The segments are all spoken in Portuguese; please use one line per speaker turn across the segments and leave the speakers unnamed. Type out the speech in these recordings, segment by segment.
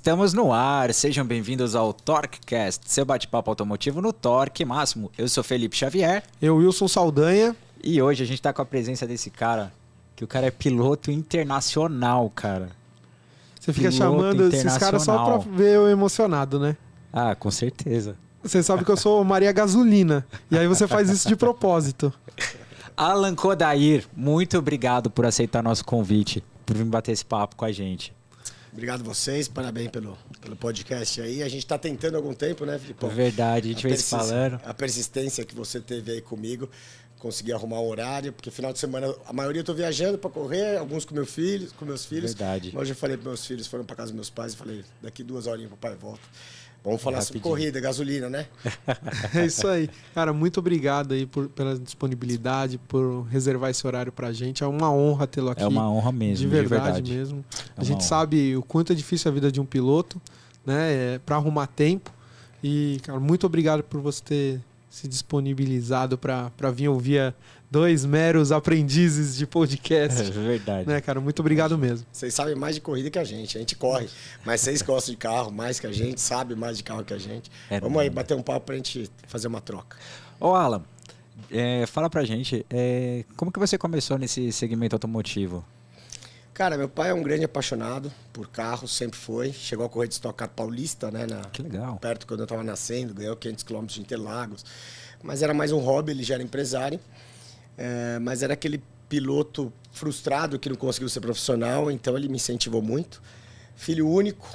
Estamos no ar, sejam bem-vindos ao TorqueCast, seu bate-papo automotivo no Torque Máximo. Eu sou Felipe Xavier.
Eu, Wilson Saldanha.
E hoje a gente tá com a presença desse cara, que o cara é piloto internacional, cara.
Você fica chamando esses caras só pra ver eu emocionado, né?
Ah, com certeza.
Você sabe que eu sou Maria Gasolina, e aí você faz isso de propósito.
Alan Kodair, muito obrigado por aceitar nosso convite, por vir bater esse papo com a gente.
Obrigado a vocês, parabéns pelo podcast aí. A gente está tentando há algum tempo, né, Filipão?
É verdade, a gente vem se falando.
A persistência que você teve aí comigo, consegui arrumar um horário, porque final de semana a maioria eu tô viajando para correr, alguns com meus filhos.
Verdade.
Hoje eu falei para meus filhos, foram para casa dos meus pais e falei, daqui 2 horinhas o papai volta. Vamos falar sobre corrida, gasolina, né?
É isso aí. Cara, muito obrigado aí pela disponibilidade, por reservar esse horário pra gente. É uma honra tê-lo aqui.
É uma honra mesmo,
de verdade mesmo. A gente sabe o quanto é difícil a vida de um piloto, né? Pra arrumar tempo. E, cara, muito obrigado por você ter se disponibilizado pra vir ouvir dois meros aprendizes de podcast.
É verdade.
Né, cara? Muito obrigado mesmo.
Vocês sabem mais de corrida que a gente corre. Mas vocês gostam de carro mais que a gente, sabem mais de carro que a gente. Vamos aí bater um papo pra gente fazer uma troca.
Ô Alan, fala pra gente, como que você começou nesse segmento automotivo?
Cara, meu pai é um grande apaixonado por carro, sempre foi. Chegou a correr de Stock Car paulista, né?
Que legal.
Perto quando eu estava nascendo, ganhou 500 km de Interlagos. Mas era mais um hobby, ele já era empresário. Mas era aquele piloto frustrado que não conseguiu ser profissional, então ele me incentivou muito. Filho único,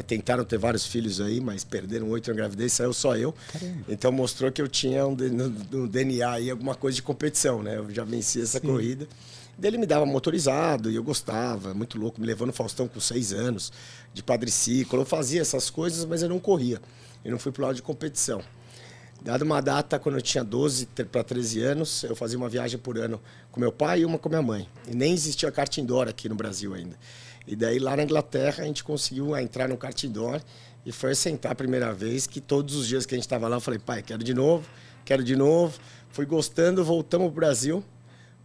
tentaram ter vários filhos aí, mas perderam 8 na gravidez, saiu só eu. Caramba. Então mostrou que eu tinha no DNA aí alguma coisa de competição, né? Eu já venci essa corrida. Daí ele me dava motorizado e eu gostava, muito louco, me levou no Faustão com 6 anos, de quadriciclo. Eu fazia essas coisas, mas eu não corria. Eu não fui pro lado de competição. Dada uma data, quando eu tinha 12 para 13 anos, eu fazia uma viagem por ano com meu pai e uma com minha mãe. E nem existia kart indoor aqui no Brasil ainda. E daí lá na Inglaterra a gente conseguiu entrar no kart indoor e foi sentar a primeira vez que todos os dias que a gente estava lá eu falei, pai, quero de novo, quero de novo. Fui gostando, voltamos pro Brasil.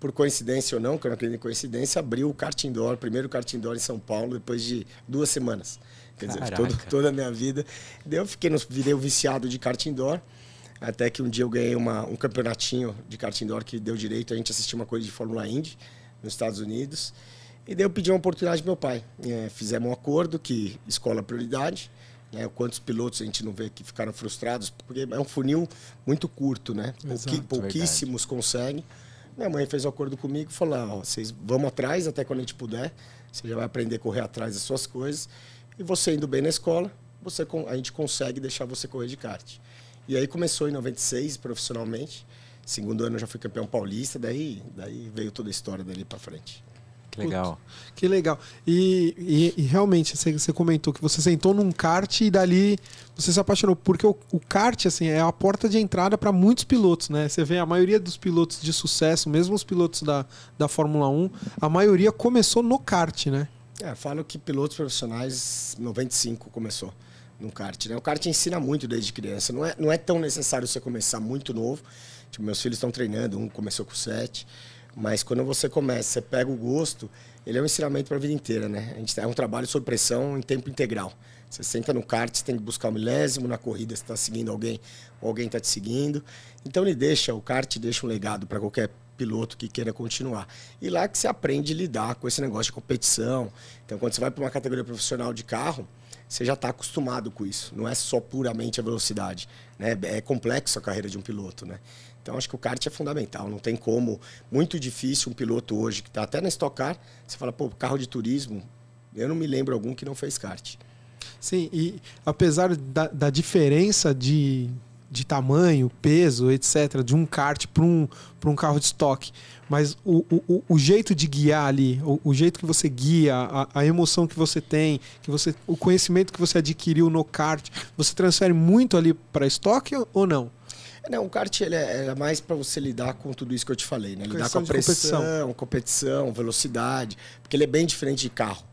Por coincidência ou não, que eu não acredito em coincidência, abriu o kart indoor, o primeiro kart indoor em São Paulo, depois de 2 semanas. Quer dizer, toda a minha vida. Daí eu virei o viciado de kart indoor. Até que um dia eu ganhei um campeonatinho de kart indoor que deu direito a gente assistir uma corrida de Fórmula Indy nos Estados Unidos. E daí eu pedi uma oportunidade do meu pai. Fizemos um acordo que escola prioridade. Quantos pilotos a gente não vê que ficaram frustrados, porque é um funil muito curto, né? Pouquíssimos conseguem. Minha mãe fez um acordo comigo e falou, vocês vão atrás até quando a gente puder. Você já vai aprender a correr atrás das suas coisas. E você indo bem na escola, a gente consegue deixar você correr de kart. E aí começou em 96, profissionalmente. Segundo ano eu já fui campeão paulista, daí veio toda a história dali pra frente.
Que legal.
Que legal. E realmente, você comentou que você sentou num kart e dali você se apaixonou. Porque o kart assim, é a porta de entrada para muitos pilotos, né? Você vê a maioria dos pilotos de sucesso, mesmo os pilotos da Fórmula 1, a maioria começou no kart, né?
Falo que pilotos profissionais, 95 começou no kart, né? O kart ensina muito desde criança. Não é tão necessário você começar muito novo. Tipo, meus filhos estão treinando, um começou com 7. Mas quando você começa, você pega o gosto, ele é um ensinamento para a vida inteira, né? É um trabalho sob pressão em tempo integral. Você senta no kart, você tem que buscar o milésimo, na corrida você está seguindo alguém, ou alguém está te seguindo. Então o kart deixa um legado para qualquer piloto que queira continuar. E lá que você aprende a lidar com esse negócio de competição. Então quando você vai para uma categoria profissional de carro, você já está acostumado com isso. Não é só puramente a velocidade, né? É complexo a carreira de um piloto, né? Então, acho que o kart é fundamental. Não tem como. Muito difícil um piloto hoje, que está até na Stock Car, você fala, carro de turismo, eu não me lembro algum que não fez kart.
Sim, e apesar da diferença de tamanho, peso, etc., de um kart para um carro de estoque, mas o jeito de guiar ali, o jeito que você guia, a emoção que você tem, o conhecimento que você adquiriu no kart, você transfere muito ali para estoque ou não?
Não, o kart ele é mais para você lidar com tudo isso que eu te falei, né? Lidar com a pressão, competição, velocidade, porque ele é bem diferente de carro,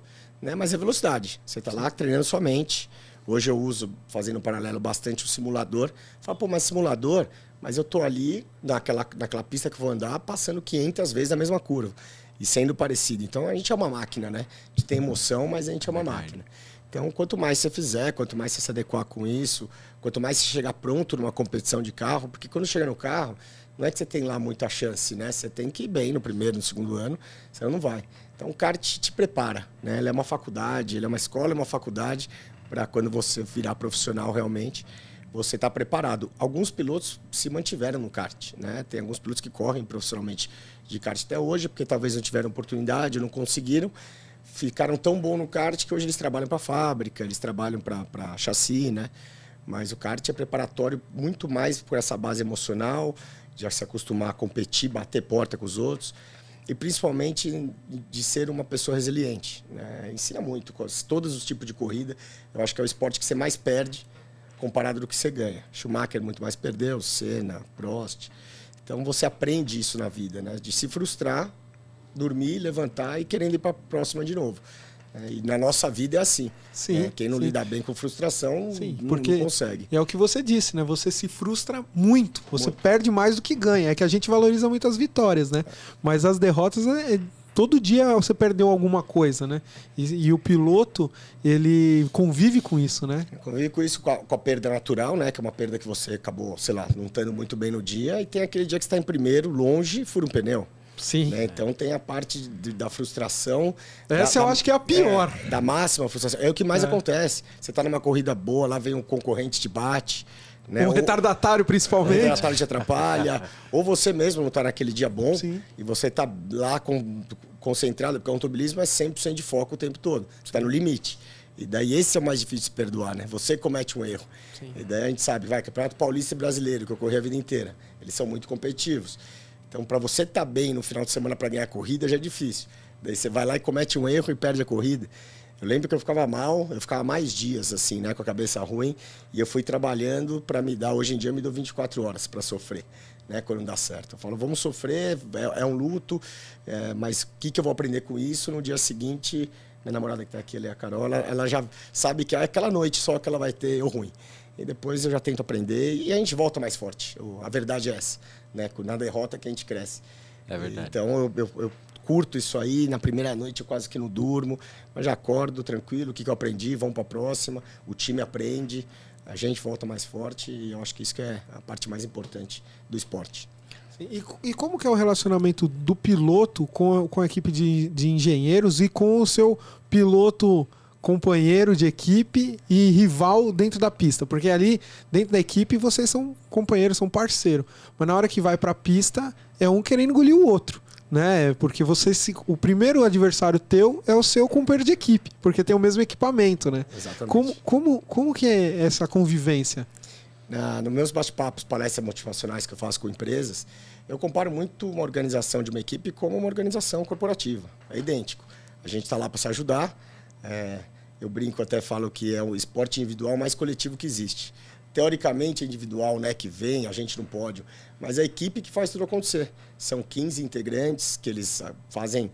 né? Mas é velocidade. Você está lá treinando sua mente. Hoje eu uso, fazendo um paralelo, bastante o simulador. Fala, mas simulador, mas eu tô ali naquela pista que eu vou andar, passando 500 vezes a mesma curva e sendo parecido. Então a gente é uma máquina, né? A gente tem emoção, mas a gente é uma máquina. Então, quanto mais você fizer, quanto mais você se adequar com isso, quanto mais você chegar pronto numa competição de carro, porque quando chega no carro, não é que você tem lá muita chance, né? Você tem que ir bem no primeiro, no segundo ano, senão não vai. Então, o kart te prepara, né? Ele é uma faculdade, ele é uma escola, é uma faculdade, para quando você virar profissional realmente, você está preparado. Alguns pilotos se mantiveram no kart, né? Tem alguns pilotos que correm profissionalmente de kart até hoje, porque talvez não tiveram oportunidade, não conseguiram, ficaram tão bom no kart que hoje eles trabalham para a fábrica, eles trabalham para chassi, né? Mas o kart é preparatório muito mais por essa base emocional, de se acostumar a competir, bater porta com os outros, e principalmente de ser uma pessoa resiliente, né? Ensina muito, todos os tipos de corrida. Eu acho que é o esporte que você mais perde comparado do que você ganha. Schumacher muito mais perdeu, Senna, Prost. Então você aprende isso na vida, né? De se frustrar, dormir, levantar e querendo ir para a próxima de novo. E na nossa vida é assim.
Sim,
quem não lida bem com frustração não consegue.
É o que você disse, né? Você se frustra muito. Você perde mais do que ganha. É que a gente valoriza muito as vitórias, né? Mas as derrotas, todo dia você perdeu alguma coisa, né? E o piloto, ele convive com isso, né?
Convive com isso, com a perda natural, né? Que é uma perda que você acabou, sei lá, não estando muito bem no dia. E tem aquele dia que você está em primeiro, longe, e fura um pneu.
Sim.
Né? Então tem a parte da frustração.
Essa eu acho que é a pior.
Da máxima frustração. É o que mais acontece. Você está numa corrida boa, lá vem um concorrente te bate. Né?
Um retardatário, principalmente. Um
retardatário te atrapalha. Ou você mesmo não está naquele dia bom.
Sim.
E você está lá concentrado, porque o automobilismo é 100% de foco o tempo todo. Você está no limite. E daí esse é o mais difícil de perdoar, né? Você comete um erro. Sim. E daí a gente sabe, Campeonato Paulista e Brasileiro, que eu corri a vida inteira. Eles são muito competitivos. Então, para você estar bem no final de semana para ganhar a corrida, já é difícil. Daí você vai lá e comete um erro e perde a corrida. Eu lembro que eu ficava mal, eu ficava mais dias, assim, né, com a cabeça ruim. E eu fui trabalhando para me dar, hoje em dia eu me dou 24 horas para sofrer, né, quando não dá certo. Eu falo, vamos sofrer, é um luto, mas o que eu vou aprender com isso? No dia seguinte, minha namorada que está aqui, a Carol, ela já sabe que é aquela noite só que ela vai ter o ruim. E depois eu já tento aprender e a gente volta mais forte. A verdade é essa, né? Na derrota que a gente cresce.
É verdade.
Então eu curto isso aí. Na primeira noite eu quase que não durmo, mas já acordo tranquilo. O que eu aprendi, vamos para a próxima. O time aprende, a gente volta mais forte e eu acho que isso que é a parte mais importante do esporte.
E como que é o relacionamento do piloto com a equipe de engenheiros e com o seu piloto companheiro de equipe e rival dentro da pista? Porque ali, dentro da equipe, vocês são companheiros, são parceiros. Mas na hora que vai para a pista, é um querendo engolir o outro, né? Porque o primeiro adversário teu é o seu companheiro de equipe, porque tem o mesmo equipamento, né?
Exatamente.
Como que é essa convivência?
Nos meus bate-papos, palestras motivacionais que eu faço com empresas, eu comparo muito uma organização de uma equipe como uma organização corporativa. É idêntico. A gente está lá para se ajudar. Eu brinco, até falo que é o esporte individual mais coletivo que existe. Teoricamente é individual, né, que vem, a gente no pódio, mas é a equipe que faz tudo acontecer. São 15 integrantes que eles fazem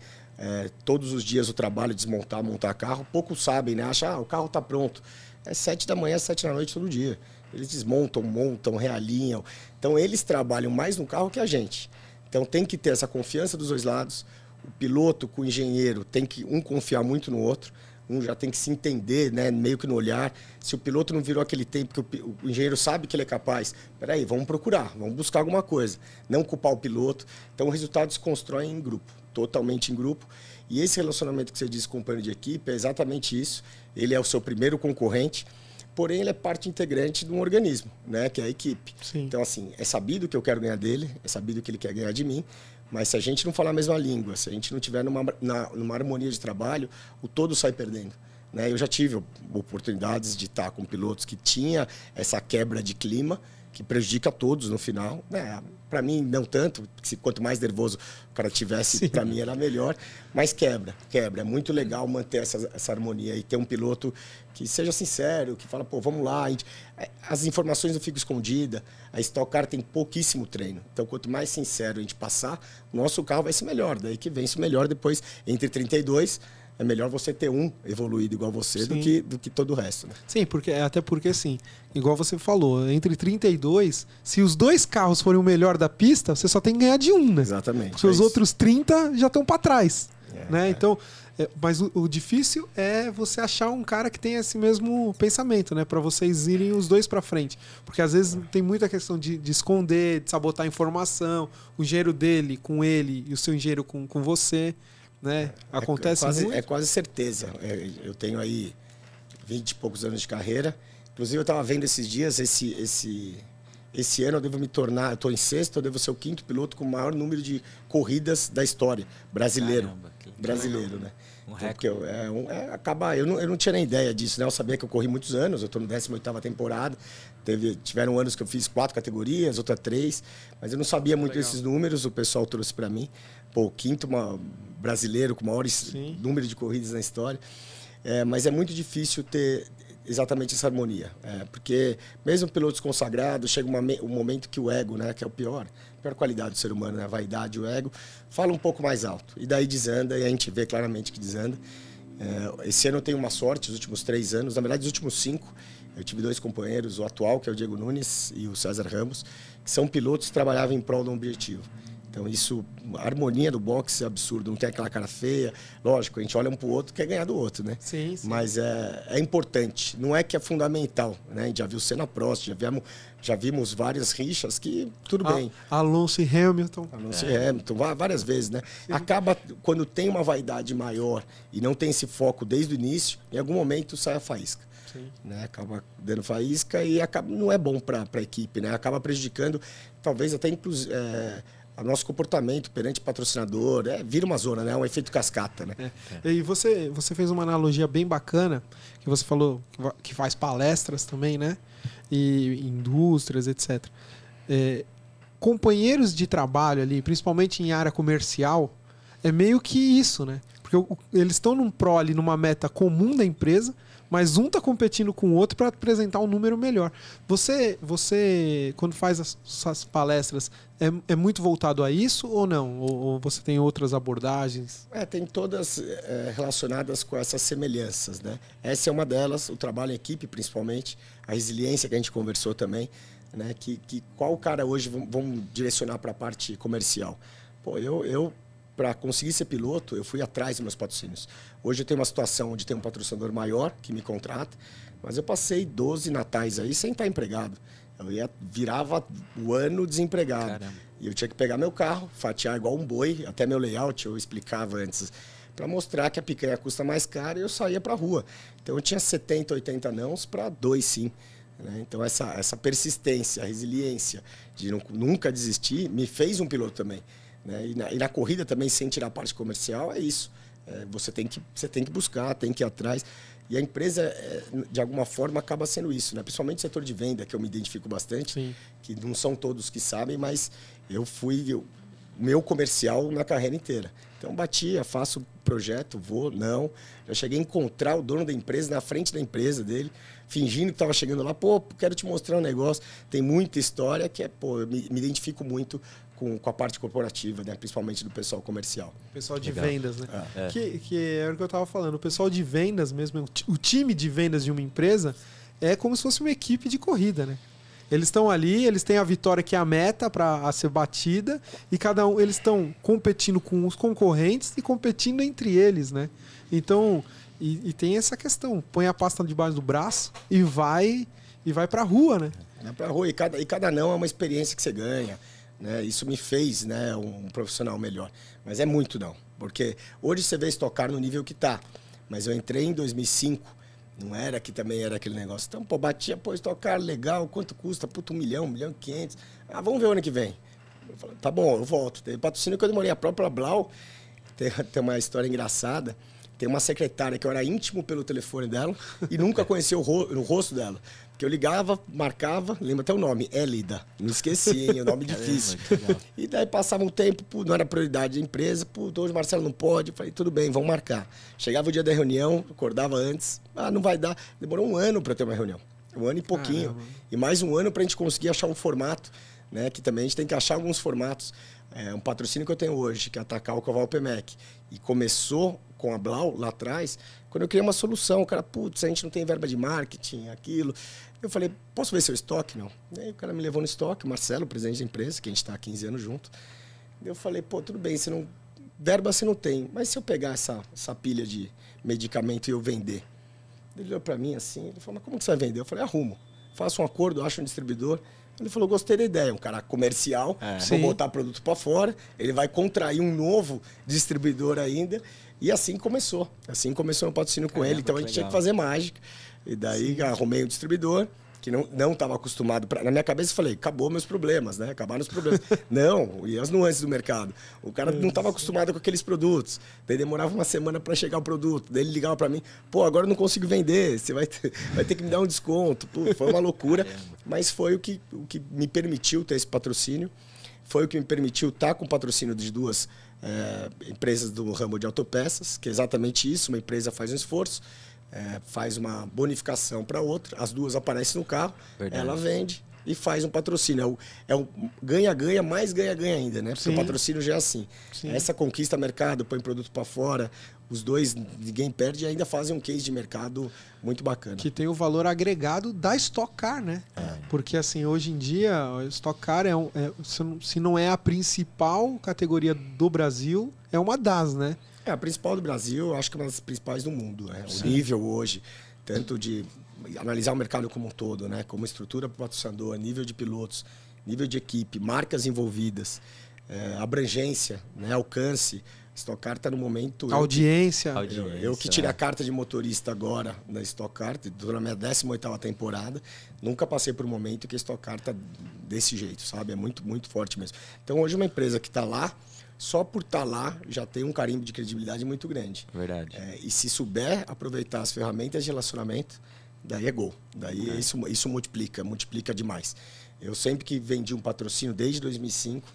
todos os dias o trabalho de desmontar, montar carro. Poucos sabem, né? Acham, o carro está pronto. É 7 da manhã, 7 da noite todo dia. Eles desmontam, montam, realinham. Então eles trabalham mais no carro que a gente. Então tem que ter essa confiança dos dois lados. O piloto com o engenheiro tem que um confiar muito no outro. Um já tem que se entender, né, meio que no olhar. Se o piloto não virou aquele tempo que o engenheiro sabe que ele é capaz, peraí, vamos procurar, vamos buscar alguma coisa. Não culpar o piloto. Então o resultado se constrói em grupo, totalmente em grupo. E esse relacionamento que você diz com o companheiro de equipe é exatamente isso. Ele é o seu primeiro concorrente, porém ele é parte integrante de um organismo, né, que é a equipe.
Sim. Então,
assim, é sabido que eu quero ganhar dele, é sabido que ele quer ganhar de mim, mas se a gente não falar a mesma língua, se a gente não tiver numa harmonia de trabalho, o todo sai perdendo, né? Eu já tive oportunidades de estar com pilotos que tinha essa quebra de clima, que prejudica todos no final, né? Para mim, não tanto, porque quanto mais nervoso o cara tivesse, para mim era melhor, mas quebra. É muito legal manter essa harmonia e ter um piloto que seja sincero, que fala, pô, vamos lá. As informações não ficam escondidas, a Stock Car tem pouquíssimo treino. Então, quanto mais sincero a gente passar, o nosso carro vai ser melhor. Daí que vence o melhor depois, entre 32, é melhor você ter um evoluído igual você do que todo o resto, né?
Sim, até porque, assim, igual você falou, entre 32, se os dois carros forem o melhor da pista, você só tem que ganhar de um, né?
Exatamente.
Porque os outros 30 já estão para trás. né? Então, mas o difícil é você achar um cara que tem esse mesmo pensamento, né? Para vocês irem os dois para frente. Porque às vezes tem muita questão de esconder, de sabotar a informação, o engenheiro dele com ele e o seu engenheiro com você, né? Acontece muito.
É quase certeza. Eu tenho aí 20 e poucos anos de carreira. Inclusive, eu estava vendo esses dias, esse ano eu devo me tornar, eu estou em sexto, eu devo ser o 5º piloto com o maior número de corridas da história, brasileiro.
Caramba, que
brasileiro, né?
Um
Porque
recorde.
eu não tinha nem ideia disso, né? Eu sabia que eu corri muitos anos, eu estou no 18ª temporada, tiveram anos que eu fiz 4 categorias, outra 3, mas eu não sabia muito desses números, o pessoal trouxe para mim. Pô, o 5º brasileiro com o maior número de corridas na história. Mas é muito difícil ter exatamente essa harmonia. Porque mesmo pilotos consagrados, chega um momento que o ego, né, que é a pior qualidade do ser humano, né, a vaidade, o ego, fala um pouco mais alto. E daí desanda, e a gente vê claramente que desanda. Esse ano eu tenho uma sorte, os últimos 3 anos, na verdade os últimos 5, eu tive 2 companheiros, o atual, que é o Diego Nunes, e o César Ramos, que são pilotos que trabalhavam em prol de um objetivo. Então, a harmonia do boxe é absurdo, não tem aquela cara feia. Lógico, a gente olha um pro outro e quer ganhar do outro, né?
Sim.
Mas é importante, não é que é fundamental, né? A gente já viu Senna Prost, já vimos várias rixas que tudo bem.
Alonso e Hamilton.
Várias vezes, né? Sim. Acaba, quando tem uma vaidade maior e não tem esse foco desde o início, em algum momento sai a faísca. Né? Acaba dando faísca e não é bom para a equipe, né? Acaba prejudicando, talvez até inclusive... o nosso comportamento perante patrocinador, vira uma zona, né? É um efeito cascata, né?
E você fez uma analogia bem bacana, que você falou que faz palestras também, né? E indústrias, etc. Companheiros de trabalho ali, principalmente em área comercial, é meio que isso, né? Porque eles estão num pró ali, numa meta comum da empresa, mas um está competindo com o outro para apresentar um número melhor. Você quando faz as suas palestras, é muito voltado a isso ou não? Ou você tem outras abordagens?
Tem todas relacionadas com essas semelhanças, né? Essa é uma delas, o trabalho em equipe, principalmente, a resiliência que a gente conversou também, né? Qual cara hoje vamos direcionar para a parte comercial? Pô, eu para conseguir ser piloto, eu fui atrás dos meus patrocínios. Hoje eu tenho uma situação onde tem um patrocinador maior que me contrata, mas eu passei 12 natais aí sem estar empregado. Eu virava o ano desempregado. Caramba. E eu tinha que pegar meu carro, fatiar igual um boi, até meu layout eu explicava antes, para mostrar que a picanha custa mais caro e eu saía para a rua. Então eu tinha 70, 80 nãos para 2 sim. Então essa persistência, a resiliência de nunca desistir, me fez um piloto também. E na corrida também, sem tirar a parte comercial, é isso. Você tem que buscar, tem que ir atrás. E a empresa, de alguma forma, acaba sendo isso, né? Principalmente o setor de venda, que eu me identifico bastante, Sim. que não são todos que sabem, mas eu fui o meu comercial na carreira inteira. Então, batia, faço projeto, vou, não. Já cheguei a encontrar o dono da empresa na frente da empresa dele, fingindo que estava chegando lá. Pô, quero te mostrar um negócio. Tem muita história que eu me identifico muito com a parte corporativa, né? Principalmente do pessoal comercial.
Pessoal de vendas, né? Que era o que eu estava falando. O pessoal de vendas mesmo, o time de vendas de uma empresa é como se fosse uma equipe de corrida, né? Eles estão ali, eles têm a vitória que é a meta para ser batida e eles estão competindo com os concorrentes e competindo entre eles, né? Então, e tem essa questão, põe a pasta debaixo do braço e vai para a rua, né?
Vai para a rua e cada não é uma experiência que você ganha. Né? Isso me fez, né, um profissional melhor. Mas é muito não. Porque hoje você vê estocar no nível que está. Mas eu entrei em 2005, não era que também era aquele negócio. Então, batia, estocar, legal, quanto custa? Puta, 1 milhão, 1 milhão e 500. Vamos ver o ano que vem. Eu falei, tá bom, eu volto. Teve patrocínio que eu demorei. A própria Blau tem uma história engraçada. Tem uma secretária que eu era íntimo pelo telefone dela e nunca conhecia o rosto dela. Porque eu ligava, marcava, lembro até o nome, Élida. Não esqueci, hein? O nome difícil. E daí passava um tempo, não era prioridade da empresa. Hoje o Marcelo não pode. Eu falei, tudo bem, vamos marcar. Chegava o dia da reunião, acordava antes. Não vai dar. Demorou 1 ano para ter uma reunião. 1 ano e pouquinho. Caramba. E mais 1 ano para a gente conseguir achar um formato, né? Que também a gente tem que achar alguns formatos. Um patrocínio que eu tenho hoje, que é atacar o Caval PMEC. E começou com a Blau lá atrás, quando eu criei uma solução. O cara, putz, a gente não tem verba de marketing, aquilo. Eu falei, posso ver seu estoque? Não. E aí o cara me levou no estoque, o Marcelo, presidente da empresa, que a gente está há 15 anos junto. Eu falei, tudo bem, você não verba você não tem, mas se eu pegar essa pilha de medicamento e eu vender? Ele olhou para mim assim, ele falou, mas como que você vai vender? Eu falei, arrumo. Faço um acordo, acho um distribuidor. Ele falou, gostei da ideia, um cara comercial, vou botar produto para fora, ele vai contrair um novo distribuidor ainda. E assim começou. Assim começou o patrocínio com ele. Então a gente tinha que fazer mágica. E daí arrumei um distribuidor que não estava acostumado. Na minha cabeça eu falei, acabou meus problemas, né? Acabaram os problemas. Não, e as nuances do mercado. O cara não estava acostumado com aqueles produtos. Daí demorava uma semana para chegar o produto. Daí ele ligava para mim, pô, agora eu não consigo vender, você vai ter que me dar um desconto. Pô, foi uma loucura. Mas foi o que me permitiu ter esse patrocínio. Foi o que me permitiu estar com o patrocínio de duas empresas do ramo de autopeças, que é exatamente isso. Uma empresa faz um esforço, faz uma bonificação para outra, as duas aparecem no carro, verdade, ela vende e faz um patrocínio. É um ganha-ganha, mais ganha-ganha ainda, né? Porque o patrocínio já é assim. Sim. Essa conquista mercado, põe produto para fora, os dois, ninguém perde, e ainda fazem um case de mercado muito bacana.
Que tem o valor agregado da Stock Car, né? Porque assim, hoje em dia, a Stock Car se não é a principal categoria do Brasil, é uma das, né?
A principal do Brasil, acho que é uma das principais do mundo. Né? O nível hoje, tanto de analisar o mercado como um todo, né? Como estrutura para o patrocinador, nível de pilotos, nível de equipe, marcas envolvidas, abrangência, né? Alcance. Stock Car está no momento...
Audiência.
Eu que tirei a carta de motorista agora na Stock Car, estou na minha 18ª temporada, nunca passei por um momento que a Stock Car está desse jeito, sabe? É muito, muito forte mesmo. Então, hoje uma empresa que está lá, só por estar lá, já tem um carimbo de credibilidade muito grande.
Verdade.
E se souber aproveitar as ferramentas de relacionamento, daí é gol. Daí isso multiplica demais. Eu sempre que vendi um patrocínio, desde 2005,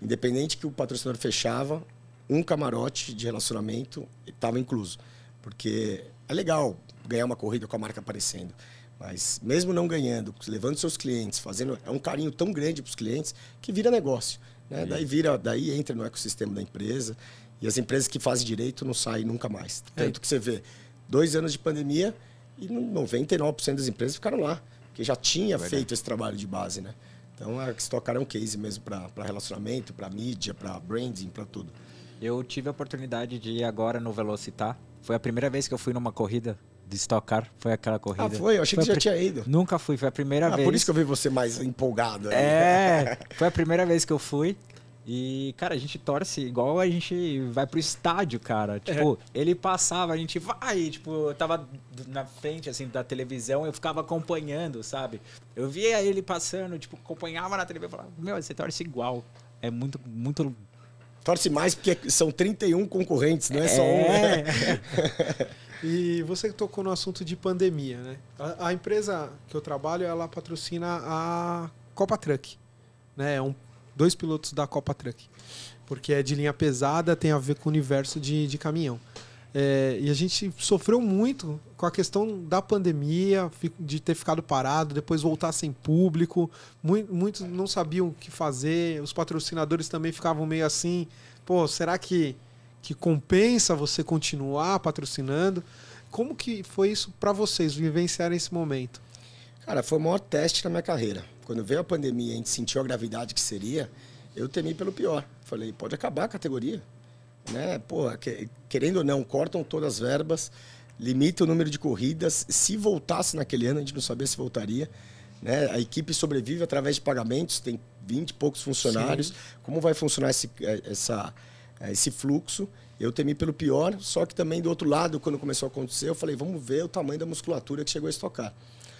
independente que o patrocinador fechava, um camarote de relacionamento estava incluso. Porque é legal ganhar uma corrida com a marca aparecendo. Mas mesmo não ganhando, levando seus clientes, fazendo um carinho tão grande para os clientes que vira negócio. Né? Daí entra no ecossistema da empresa. E as empresas que fazem direito não saem nunca mais. Tanto que você vê 2 anos de pandemia e 99% das empresas ficaram lá. Porque já tinha feito esse trabalho de base. Né? Então a Stock Car é um case mesmo para relacionamento, para mídia, para branding, para tudo.
Eu tive a oportunidade de ir agora no Velocitar. Foi a primeira vez que eu fui numa corrida de Stock Car. Foi aquela corrida.
Ah, foi? Eu achei que você já tinha ido.
Nunca fui, foi a primeira vez.
Por isso que eu vi você mais empolgado.
Foi a primeira vez que eu fui. E, cara, a gente torce igual a gente vai pro estádio, cara. Tipo, ele passava, a gente vai. Tipo, eu tava na frente, assim, da televisão, eu ficava acompanhando, sabe? Eu via ele passando, tipo, acompanhava na televisão e falava, meu, você torce igual. É muito, muito...
Torce mais porque são 31 concorrentes, não é só um. Né?
E você tocou no assunto de pandemia, né? A empresa que eu trabalho, ela patrocina a Copa Truck, né? 2 pilotos da Copa Truck, porque é de linha pesada, tem a ver com o universo de caminhão. E a gente sofreu muito com a questão da pandemia, de ter ficado parado, depois voltar sem público. Muitos não sabiam o que fazer, os patrocinadores também ficavam meio assim, pô, será que compensa você continuar patrocinando? Como que foi isso para vocês, vivenciarem esse momento?
Cara, foi o maior teste na minha carreira. Quando veio a pandemia e a gente sentiu a gravidade que seria, eu temi pelo pior. Falei, pode acabar a categoria. Né? Pô, querendo ou não, cortam todas as verbas, limitam o número de corridas. Se voltasse naquele ano, a gente não sabia se voltaria. Né? A equipe sobrevive através de pagamentos, tem 20 e poucos funcionários. Sim. Como vai funcionar esse fluxo? Eu temi pelo pior, só que também do outro lado, quando começou a acontecer, eu falei, vamos ver o tamanho da musculatura que chegou a estocar.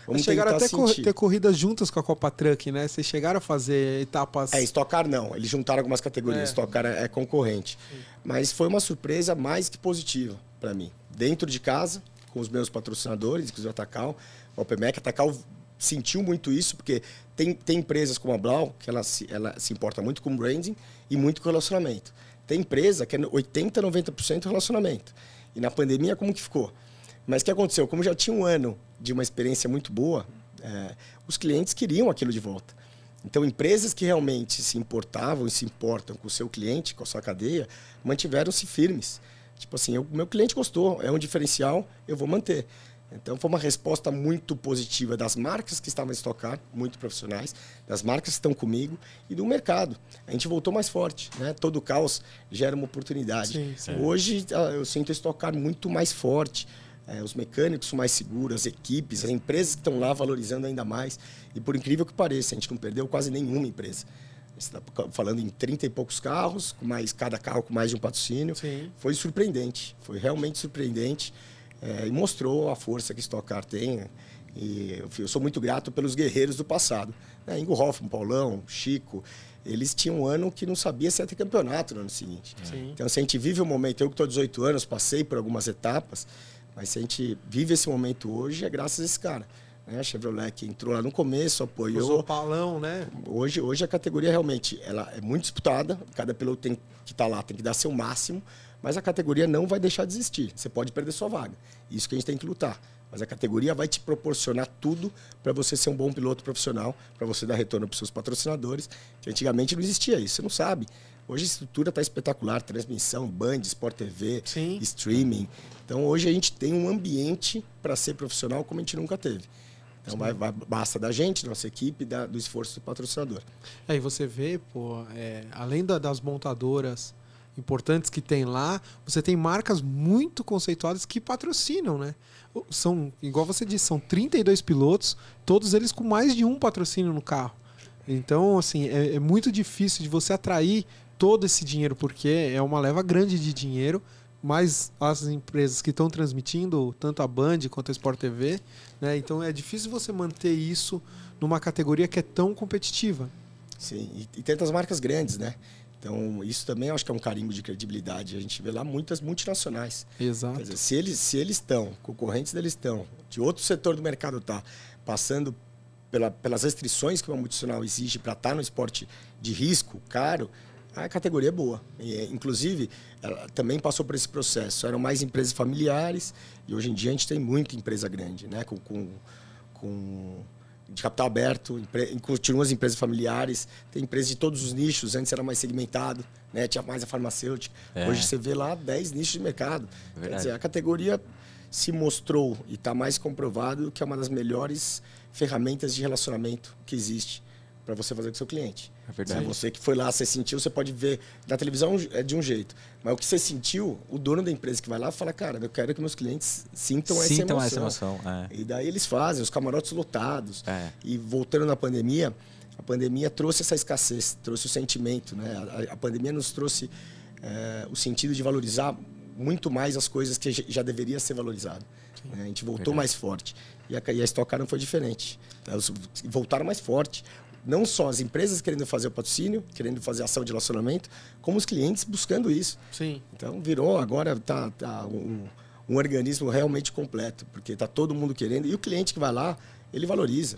Vamos
chegaram até ter corridas juntas com a Copa Truck, né? Vocês chegaram a fazer etapas...
Stock Car não. Eles juntaram algumas categorias. Stock Car é concorrente. Sim. Mas foi uma surpresa mais que positiva para mim. Dentro de casa, com os meus patrocinadores, inclusive a Tacal, o OpenMec. A Tacal sentiu muito isso, porque tem empresas como a Blau, que ela se importa muito com branding e muito com relacionamento. Tem empresa que é 80%, 90% relacionamento. E na pandemia, como que ficou? Mas o que aconteceu? Como já tinha um ano de uma experiência muito boa, os clientes queriam aquilo de volta. Então, empresas que realmente se importavam e se importam com o seu cliente, com a sua cadeia, mantiveram-se firmes. Tipo assim, meu cliente gostou, é um diferencial, eu vou manter. Então foi uma resposta muito positiva das marcas que estavam em Stock Car, muito profissionais, das marcas que estão comigo e do mercado. A gente voltou mais forte, né? Todo caos gera uma oportunidade.
Sim, sim.
Hoje eu sinto a Stock Car muito mais forte, os mecânicos mais seguros, as equipes, as empresas que estão lá valorizando ainda mais. E por incrível que pareça, a gente não perdeu quase nenhuma empresa. Você está falando em 30 e poucos carros, cada carro com mais de um patrocínio.
Sim.
Foi surpreendente, foi realmente surpreendente. E mostrou a força que Stock Car tem. E eu sou muito grato pelos guerreiros do passado. Ingo Hoffmann, Paulão, Chico, eles tinham um ano que não sabia se ia ter campeonato no ano seguinte.
Sim.
Então, se a gente vive o momento, eu que estou 18 anos, passei por algumas etapas, mas se a gente vive esse momento hoje, é graças a esse cara. A Chevrolet que entrou lá no começo, apoiou.
Usou palão, né?
Hoje a categoria realmente ela é muito disputada, cada piloto que está lá tem que dar seu máximo, mas a categoria não vai deixar de existir. Você pode perder sua vaga. Isso que a gente tem que lutar. Mas a categoria vai te proporcionar tudo para você ser um bom piloto profissional, para você dar retorno para os seus patrocinadores, que antigamente não existia isso, você não sabe. Hoje a estrutura está espetacular, transmissão, Band, Sport TV,
Sim.
streaming. Então hoje a gente tem um ambiente para ser profissional como a gente nunca teve. Então basta da gente, da nossa equipe, do esforço do patrocinador.
Aí você vê, além das montadoras importantes que tem lá, você tem marcas muito conceituadas que patrocinam, né? São, igual você disse, são 32 pilotos, todos eles com mais de um patrocínio no carro. Então, assim, é muito difícil de você atrair todo esse dinheiro, porque é uma leva grande de dinheiro, mas as empresas que estão transmitindo, tanto a Band quanto a Sport TV, né? Então é difícil você manter isso numa categoria que é tão competitiva.
Sim, e tantas marcas grandes, né? Então, isso também eu acho que é um carimbo de credibilidade. A gente vê lá muitas multinacionais.
Exato.
Quer dizer, se eles estão, concorrentes deles estão, de outro setor do mercado está passando pelas restrições que uma multinacional exige para estar no esporte de risco, caro, a categoria é boa. E, inclusive, ela também passou por esse processo. Eram mais empresas familiares e hoje em dia a gente tem muita empresa grande, né? De capital aberto, continuam as empresas familiares, tem empresas de todos os nichos, antes era mais segmentado, né? Tinha mais a farmacêutica. Hoje você vê lá 10 nichos de mercado. Quer dizer, a categoria se mostrou e está mais comprovado que é uma das melhores ferramentas de relacionamento que existe para você fazer com o seu cliente.
É verdade.
Se você que foi lá, você sentiu, você pode ver na televisão é de um jeito. Mas o que você sentiu, o dono da empresa que vai lá fala, cara, eu quero que meus clientes sintam essa emoção. E daí eles fazem, os camarotes lotados. E voltando na pandemia, a pandemia trouxe essa escassez, trouxe o sentimento. Né? A pandemia nos trouxe o sentido de valorizar muito mais as coisas que já deveria ser valorizado. Né? A gente voltou mais forte. E a Stock Car não foi diferente. Então, eles voltaram mais forte. Não só as empresas querendo fazer o patrocínio, querendo fazer ação de relacionamento, como os clientes buscando isso.
Sim.
Então virou, agora tá um organismo realmente completo, porque está todo mundo querendo. E o cliente que vai lá, ele valoriza.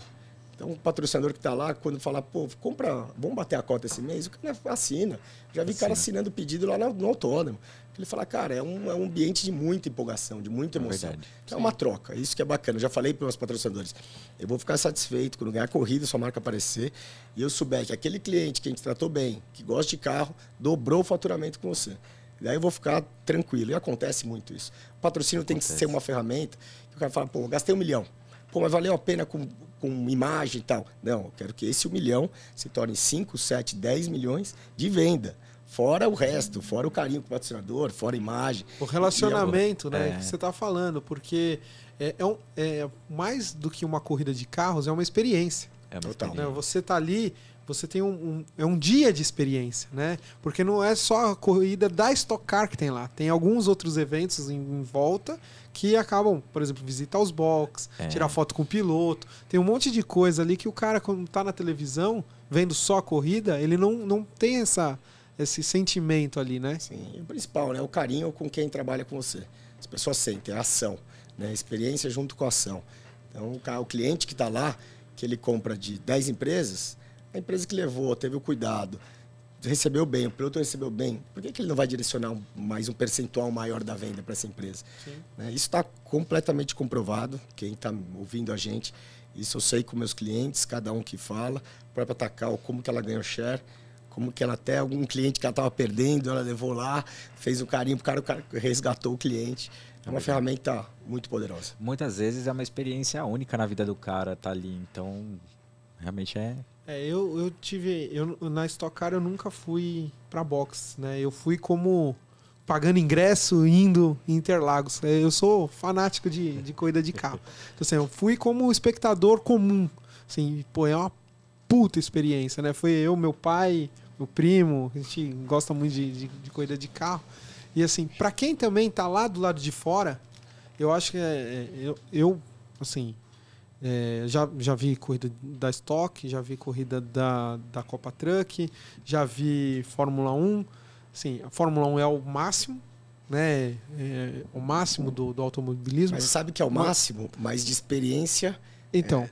Então o patrocinador que está lá, quando fala, pô, compra, vamos bater a cota esse mês, o cara assina. Já vi cara assinando o pedido lá no autódromo. Ele fala, cara, é um ambiente de muita empolgação, de muita emoção. Então é uma troca, isso que é bacana. Eu já falei para os meus patrocinadores, eu vou ficar satisfeito quando ganhar corrida, sua marca aparecer, e eu souber que aquele cliente que a gente tratou bem, que gosta de carro, dobrou o faturamento com você. Daí eu vou ficar tranquilo. E acontece muito isso. O patrocínio tem que ser uma ferramenta que o cara fala, pô, eu gastei 1 milhão. Pô, mas valeu a pena com imagem e tal. Não, eu quero que esse 1 milhão se torne 5, 7, 10 milhões de venda. Fora o resto, fora o carinho com o patrocinador, fora a imagem.
O relacionamento, né, que você está falando, porque é mais do que uma corrida de carros, é uma experiência.
Total.
Né? Você está ali, você tem um dia de experiência, né? Porque não é só a corrida da Stock Car que tem lá. Tem alguns outros eventos em volta que acabam, por exemplo, visitar os boxes, tirar foto com o piloto. Tem um monte de coisa ali que o cara, quando está na televisão, vendo só a corrida, ele não tem esse sentimento ali, né?
Sim, e o principal, né? O carinho com quem trabalha com você. As pessoas sentem, a ação, né? Experiência junto com a ação. Então, o cliente que está lá, que ele compra de 10 empresas, a empresa que levou, teve o cuidado, recebeu bem, o piloto recebeu bem, por que ele não vai direcionar mais um percentual maior da venda para essa empresa? Né? Isso está completamente comprovado, quem está ouvindo a gente, isso eu sei com meus clientes, cada um que fala, a própria Takao, como que ela ganha o share, como que ela até algum cliente que ela estava perdendo, ela levou lá, fez um carinho pro cara, o cara resgatou o cliente. É uma ferramenta muito poderosa.
Muitas vezes é uma experiência única na vida do cara tá ali, então realmente é...
Na Stock Car eu nunca fui pra box, né? Eu fui como pagando ingresso, indo em Interlagos. Eu sou fanático de corrida de carro. Então, assim, eu fui como espectador comum. Assim, pô, é uma puta experiência, né? Foi eu, meu pai, meu primo, a gente gosta muito de corrida de carro. E assim, pra quem também tá lá do lado de fora, eu acho que já vi corrida da Stock, já vi corrida da Copa Truck, já vi Fórmula 1. Assim, a Fórmula 1 é o máximo, né? É o máximo do automobilismo.
Mas você sabe que é o máximo, mas de experiência...
Então...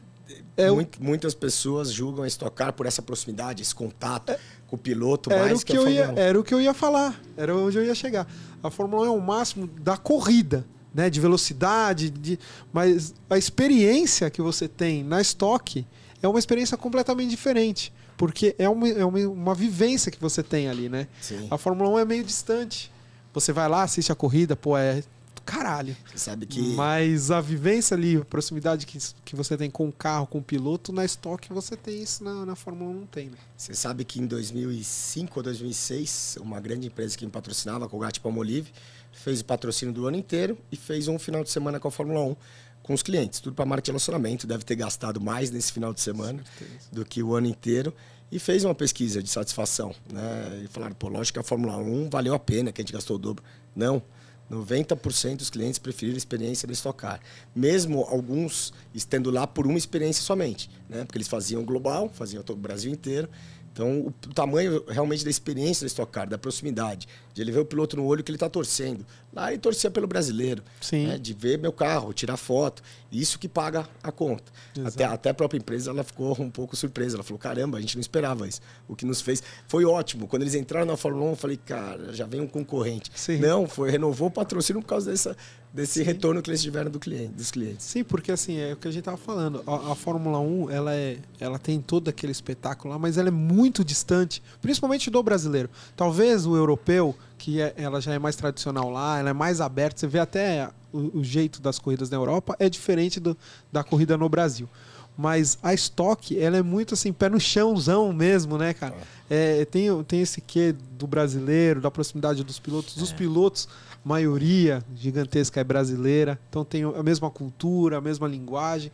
Muitas pessoas julgam a Stock Car por essa proximidade, esse contato com o piloto,
era
mais
o que a Fórmula 1. Era o que eu ia falar, era onde eu ia chegar. A Fórmula 1 é o máximo da corrida, né? De velocidade, mas a experiência que você tem na Stock é uma experiência completamente diferente, porque é uma vivência que você tem ali, né?
Sim.
A Fórmula 1 é meio distante. Você vai lá, assiste a corrida, pô, é... caralho.
Você sabe que...
Mas a vivência ali, a proximidade que você tem com o carro, com o piloto, na Stock você tem isso, na Fórmula 1 não tem, né?
Você sabe que em 2005 ou 2006, uma grande empresa que me patrocinava, a Colgate-Palmolive, fez o patrocínio do ano inteiro e fez um final de semana com a Fórmula 1 com os clientes. Tudo para marca de relacionamento, deve ter gastado mais nesse final de semana do que o ano inteiro. E fez uma pesquisa de satisfação, né? E falaram, pô, lógico que a Fórmula 1 valeu a pena, que a gente gastou o dobro. Não. 90% dos clientes preferiram a experiência da Stock Car. Mesmo alguns estando lá por uma experiência somente, né? Porque eles faziam global, faziam todo o Brasil inteiro. Então, o tamanho realmente da experiência da Stock Car, da proximidade, de ele ver o piloto no olho que ele está torcendo. Lá ele torcia pelo brasileiro, né? De ver meu carro, tirar foto. Isso que paga a conta. Até a própria empresa ela ficou um pouco surpresa. Ela falou, caramba, a gente não esperava isso. O que nos fez... Foi ótimo. Quando eles entraram na Fórmula 1, eu falei, cara, já vem um concorrente.
Sim.
Não, renovou o patrocínio por causa desse retorno que eles tiveram dos clientes.
Sim, porque assim, é o que a gente estava falando. A Fórmula 1, ela tem todo aquele espetáculo lá, mas ela é muito distante, principalmente do brasileiro. Talvez o europeu, ela já é mais tradicional lá, ela é mais aberta. Você vê até o jeito das corridas na Europa é diferente da corrida no Brasil. Mas a Stock, ela é muito assim, pé no chãozão mesmo, né, cara? Tem esse quê do brasileiro, da proximidade dos pilotos. Os pilotos, maioria gigantesca é brasileira, então tem a mesma cultura, a mesma linguagem.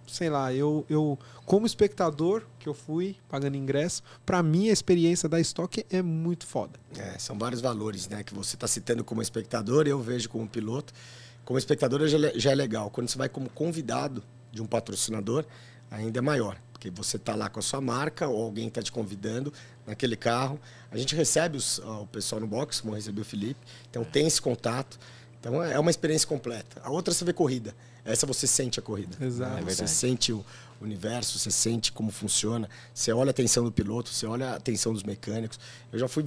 Sei lá, eu como espectador que eu fui pagando ingresso, para mim a experiência da Stock é muito foda.
São vários valores, né, que você está citando como espectador, eu vejo como piloto. Como espectador já é legal. Quando você vai como convidado de um patrocinador, ainda é maior, porque você está lá com a sua marca ou alguém está te convidando naquele carro. A gente recebe o pessoal no box, como recebeu o Felipe, então tem esse contato. Então é uma experiência completa. A outra você vê corrida. Essa você sente a corrida.
Exato.
Você sente o universo, você sente como funciona. Você olha a tensão do piloto, você olha a tensão dos mecânicos. Eu já fui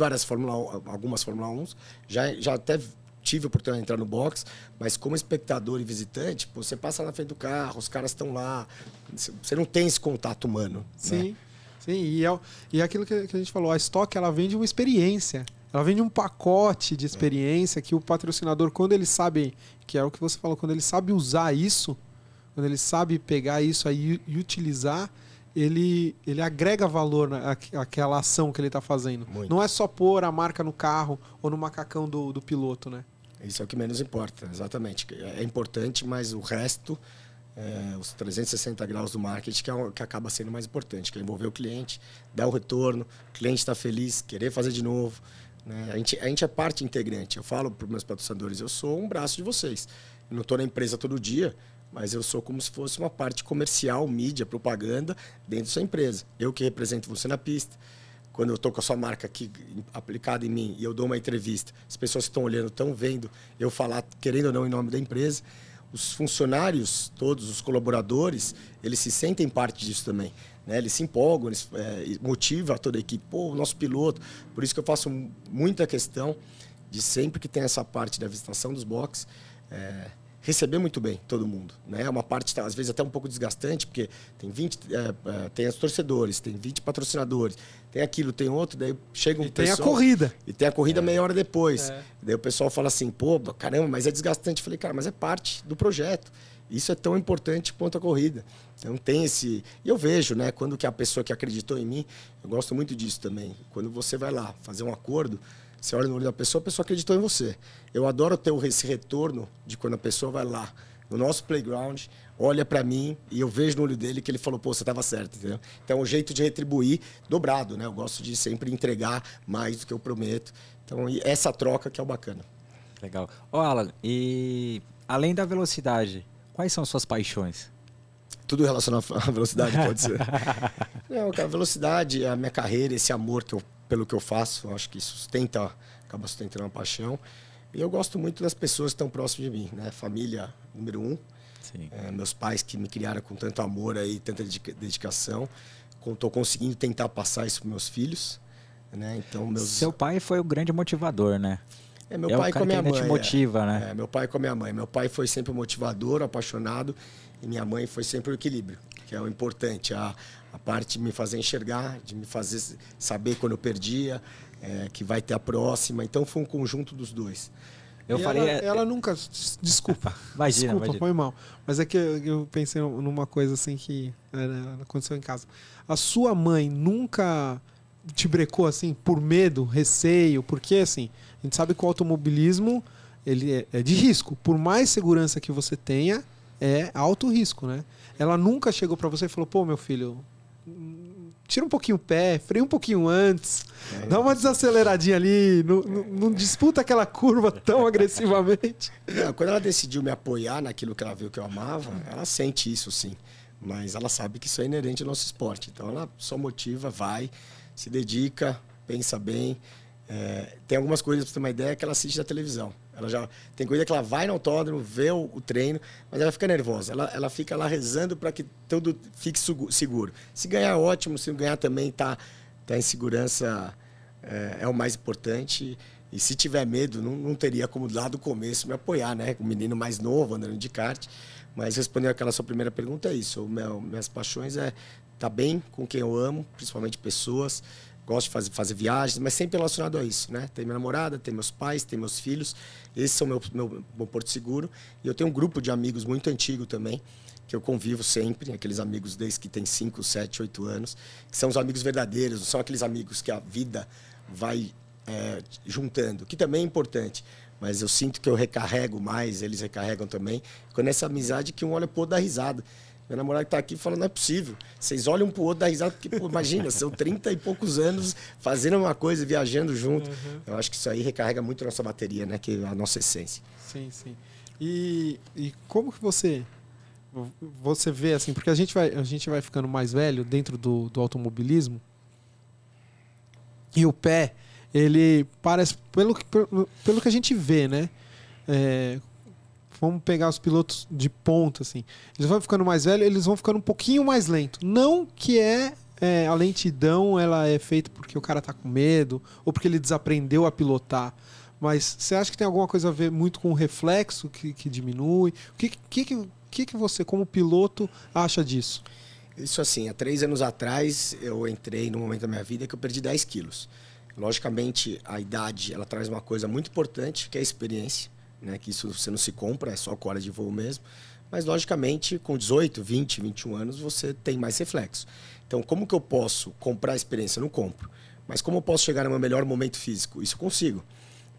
algumas Fórmula 1, já até tive a oportunidade de entrar no box, mas como espectador e visitante, pô, você passa na frente do carro, os caras estão lá. Você não tem esse contato humano.
Sim,
né?
sim. E aquilo que a gente falou, a Stock, ela vende uma experiência. Ela vende um pacote de experiência que o patrocinador, quando ele sabe, que é o que você falou, quando ele sabe usar isso, quando ele sabe pegar isso aí e utilizar, ele agrega valor àquela ação que ele está fazendo.
Muito.
Não é só pôr a marca no carro ou no macacão do piloto, né?
Isso é o que menos importa, exatamente. É importante, mas o resto, os 360 graus do marketing, que acaba sendo mais importante, que é envolver o cliente, dar o retorno, o cliente está feliz, querer fazer de novo. Né? A gente é parte integrante. Eu falo para os meus patrocinadores, eu sou um braço de vocês. Eu não estou na empresa todo dia, mas eu sou como se fosse uma parte comercial, mídia, propaganda dentro da sua empresa. Eu que represento você na pista. Quando eu estou com a sua marca aqui aplicada em mim e eu dou uma entrevista, as pessoas que estão olhando estão vendo eu falar, querendo ou não, em nome da empresa. Os funcionários, todos os colaboradores, eles se sentem parte disso também. Né? Eles se empolgam, eles motivam toda a equipe. Pô, o nosso piloto. Por isso que eu faço muita questão de sempre que tem essa parte da visitação dos boxes, receber muito bem todo mundo, né? É uma parte, às vezes, até um pouco desgastante, porque tem 20, tem os torcedores, tem 20 patrocinadores, tem aquilo, tem outro, daí chega um
E tem
pessoal...
a corrida.
E tem a corrida meia hora depois.
É.
Daí o pessoal fala assim, pô, caramba, mas é desgastante. Eu falei, cara, mas é parte do projeto. Isso é tão importante quanto a corrida. Então tem esse... E eu vejo, né, quando que a pessoa que acreditou em mim, eu gosto muito disso também. Quando você vai lá fazer um acordo, você olha no olho da pessoa, a pessoa acreditou em você. Eu adoro ter esse retorno de quando a pessoa vai lá no nosso playground, olha para mim e eu vejo no olho dele que ele falou, pô, você estava certo, entendeu? Então é um jeito de retribuir dobrado, né? Eu gosto de sempre entregar mais do que eu prometo. Então essa troca que é o bacana.
Legal. Ô, Alan, e além da velocidade, quais são suas paixões?
Tudo relacionado à velocidade, pode ser. Não, cara, a velocidade, a minha carreira, esse amor pelo que eu faço, eu acho que acaba sustentando uma paixão. E eu gosto muito das pessoas que estão próximas de mim, né? Família, número 1.
Sim.
Meus pais que me criaram com tanto amor aí, tanta dedicação. Estou conseguindo tentar passar isso para meus filhos, né? Então,
Seu pai foi o grande motivador, né?
Meu pai com a minha mãe.
Te motiva, né?
Meu pai com a minha mãe. Meu pai foi sempre motivador, apaixonado, e minha mãe foi sempre o equilíbrio, que é o importante. A parte de me fazer enxergar, de me fazer saber quando eu perdia, que vai ter a próxima. Então foi um conjunto dos dois.
Ela nunca... Desculpa.
Imagina.
Foi mal. Mas é que eu pensei numa coisa assim que aconteceu em casa. A sua mãe nunca te brecou assim por medo, receio? Porque assim, a gente sabe que o automobilismo ele é de risco. Por mais segurança que você tenha, é alto risco, né? Ela nunca chegou para você e falou, pô, meu filho, tira um pouquinho o pé, freia um pouquinho antes, dá uma desaceleradinha ali, não disputa aquela curva tão agressivamente.
Não, quando ela decidiu me apoiar naquilo que ela viu que eu amava, ela sente isso sim. Mas ela sabe que isso é inerente ao nosso esporte. Então ela só motiva, vai, se dedica, pensa bem. Tem algumas coisas, para você ter uma ideia, que ela assiste da televisão. Ela já tem coisa que ela vai no autódromo, vê o treino, mas ela fica nervosa. Ela fica lá rezando para que tudo fique seguro. Se ganhar, ótimo. Se não ganhar, também tá em segurança, é o mais importante. E se tiver medo, não teria como lá do começo me apoiar, né? Um menino mais novo, andando de kart. Mas respondendo aquela sua primeira pergunta, é isso. Minhas paixões é estar bem com quem eu amo, principalmente pessoas. Gosto de fazer viagens, mas sempre relacionado a isso, né? Tem minha namorada, tem meus pais, tem meus filhos. Esses são meu porto seguro. E eu tenho um grupo de amigos muito antigo também, que eu convivo sempre. Aqueles amigos desde que tem 5, 7, 8 anos. Que são os amigos verdadeiros, não são aqueles amigos que a vida vai juntando. Que também é importante. Mas eu sinto que eu recarrego mais, eles recarregam também. Quando essa amizade que um olha pro outro dá risada. Meu namorado está aqui falando, não é possível. Vocês olham um pro outro, dá risada, porque, pô, imagina, são 30 e poucos anos fazendo uma coisa, viajando junto. Uhum. Eu acho que isso aí recarrega muito a nossa bateria, né? Que é a nossa essência.
Sim, sim. E como que você vê, assim, porque a gente vai ficando mais velho dentro do automobilismo, e o pé, ele parece, pelo que a gente vê, né? Vamos pegar os pilotos de ponta, assim. Eles vão ficando mais velhos, eles vão ficando um pouquinho mais lentos. Não que a lentidão ela é feita porque o cara tá com medo ou porque ele desaprendeu a pilotar. Mas você acha que tem alguma coisa a ver muito com o reflexo que diminui? O que você, como piloto, acha disso?
Isso assim, há 3 anos atrás eu entrei num momento da minha vida que eu perdi 10 quilos. Logicamente, a idade ela traz uma coisa muito importante, que é a experiência. Né, que isso você não se compra, é só com hora de voo mesmo. Mas, logicamente, com 18, 20, 21 anos, você tem mais reflexo. Então, como que eu posso comprar a experiência? Eu não compro. Mas como eu posso chegar no meu melhor momento físico? Isso eu consigo.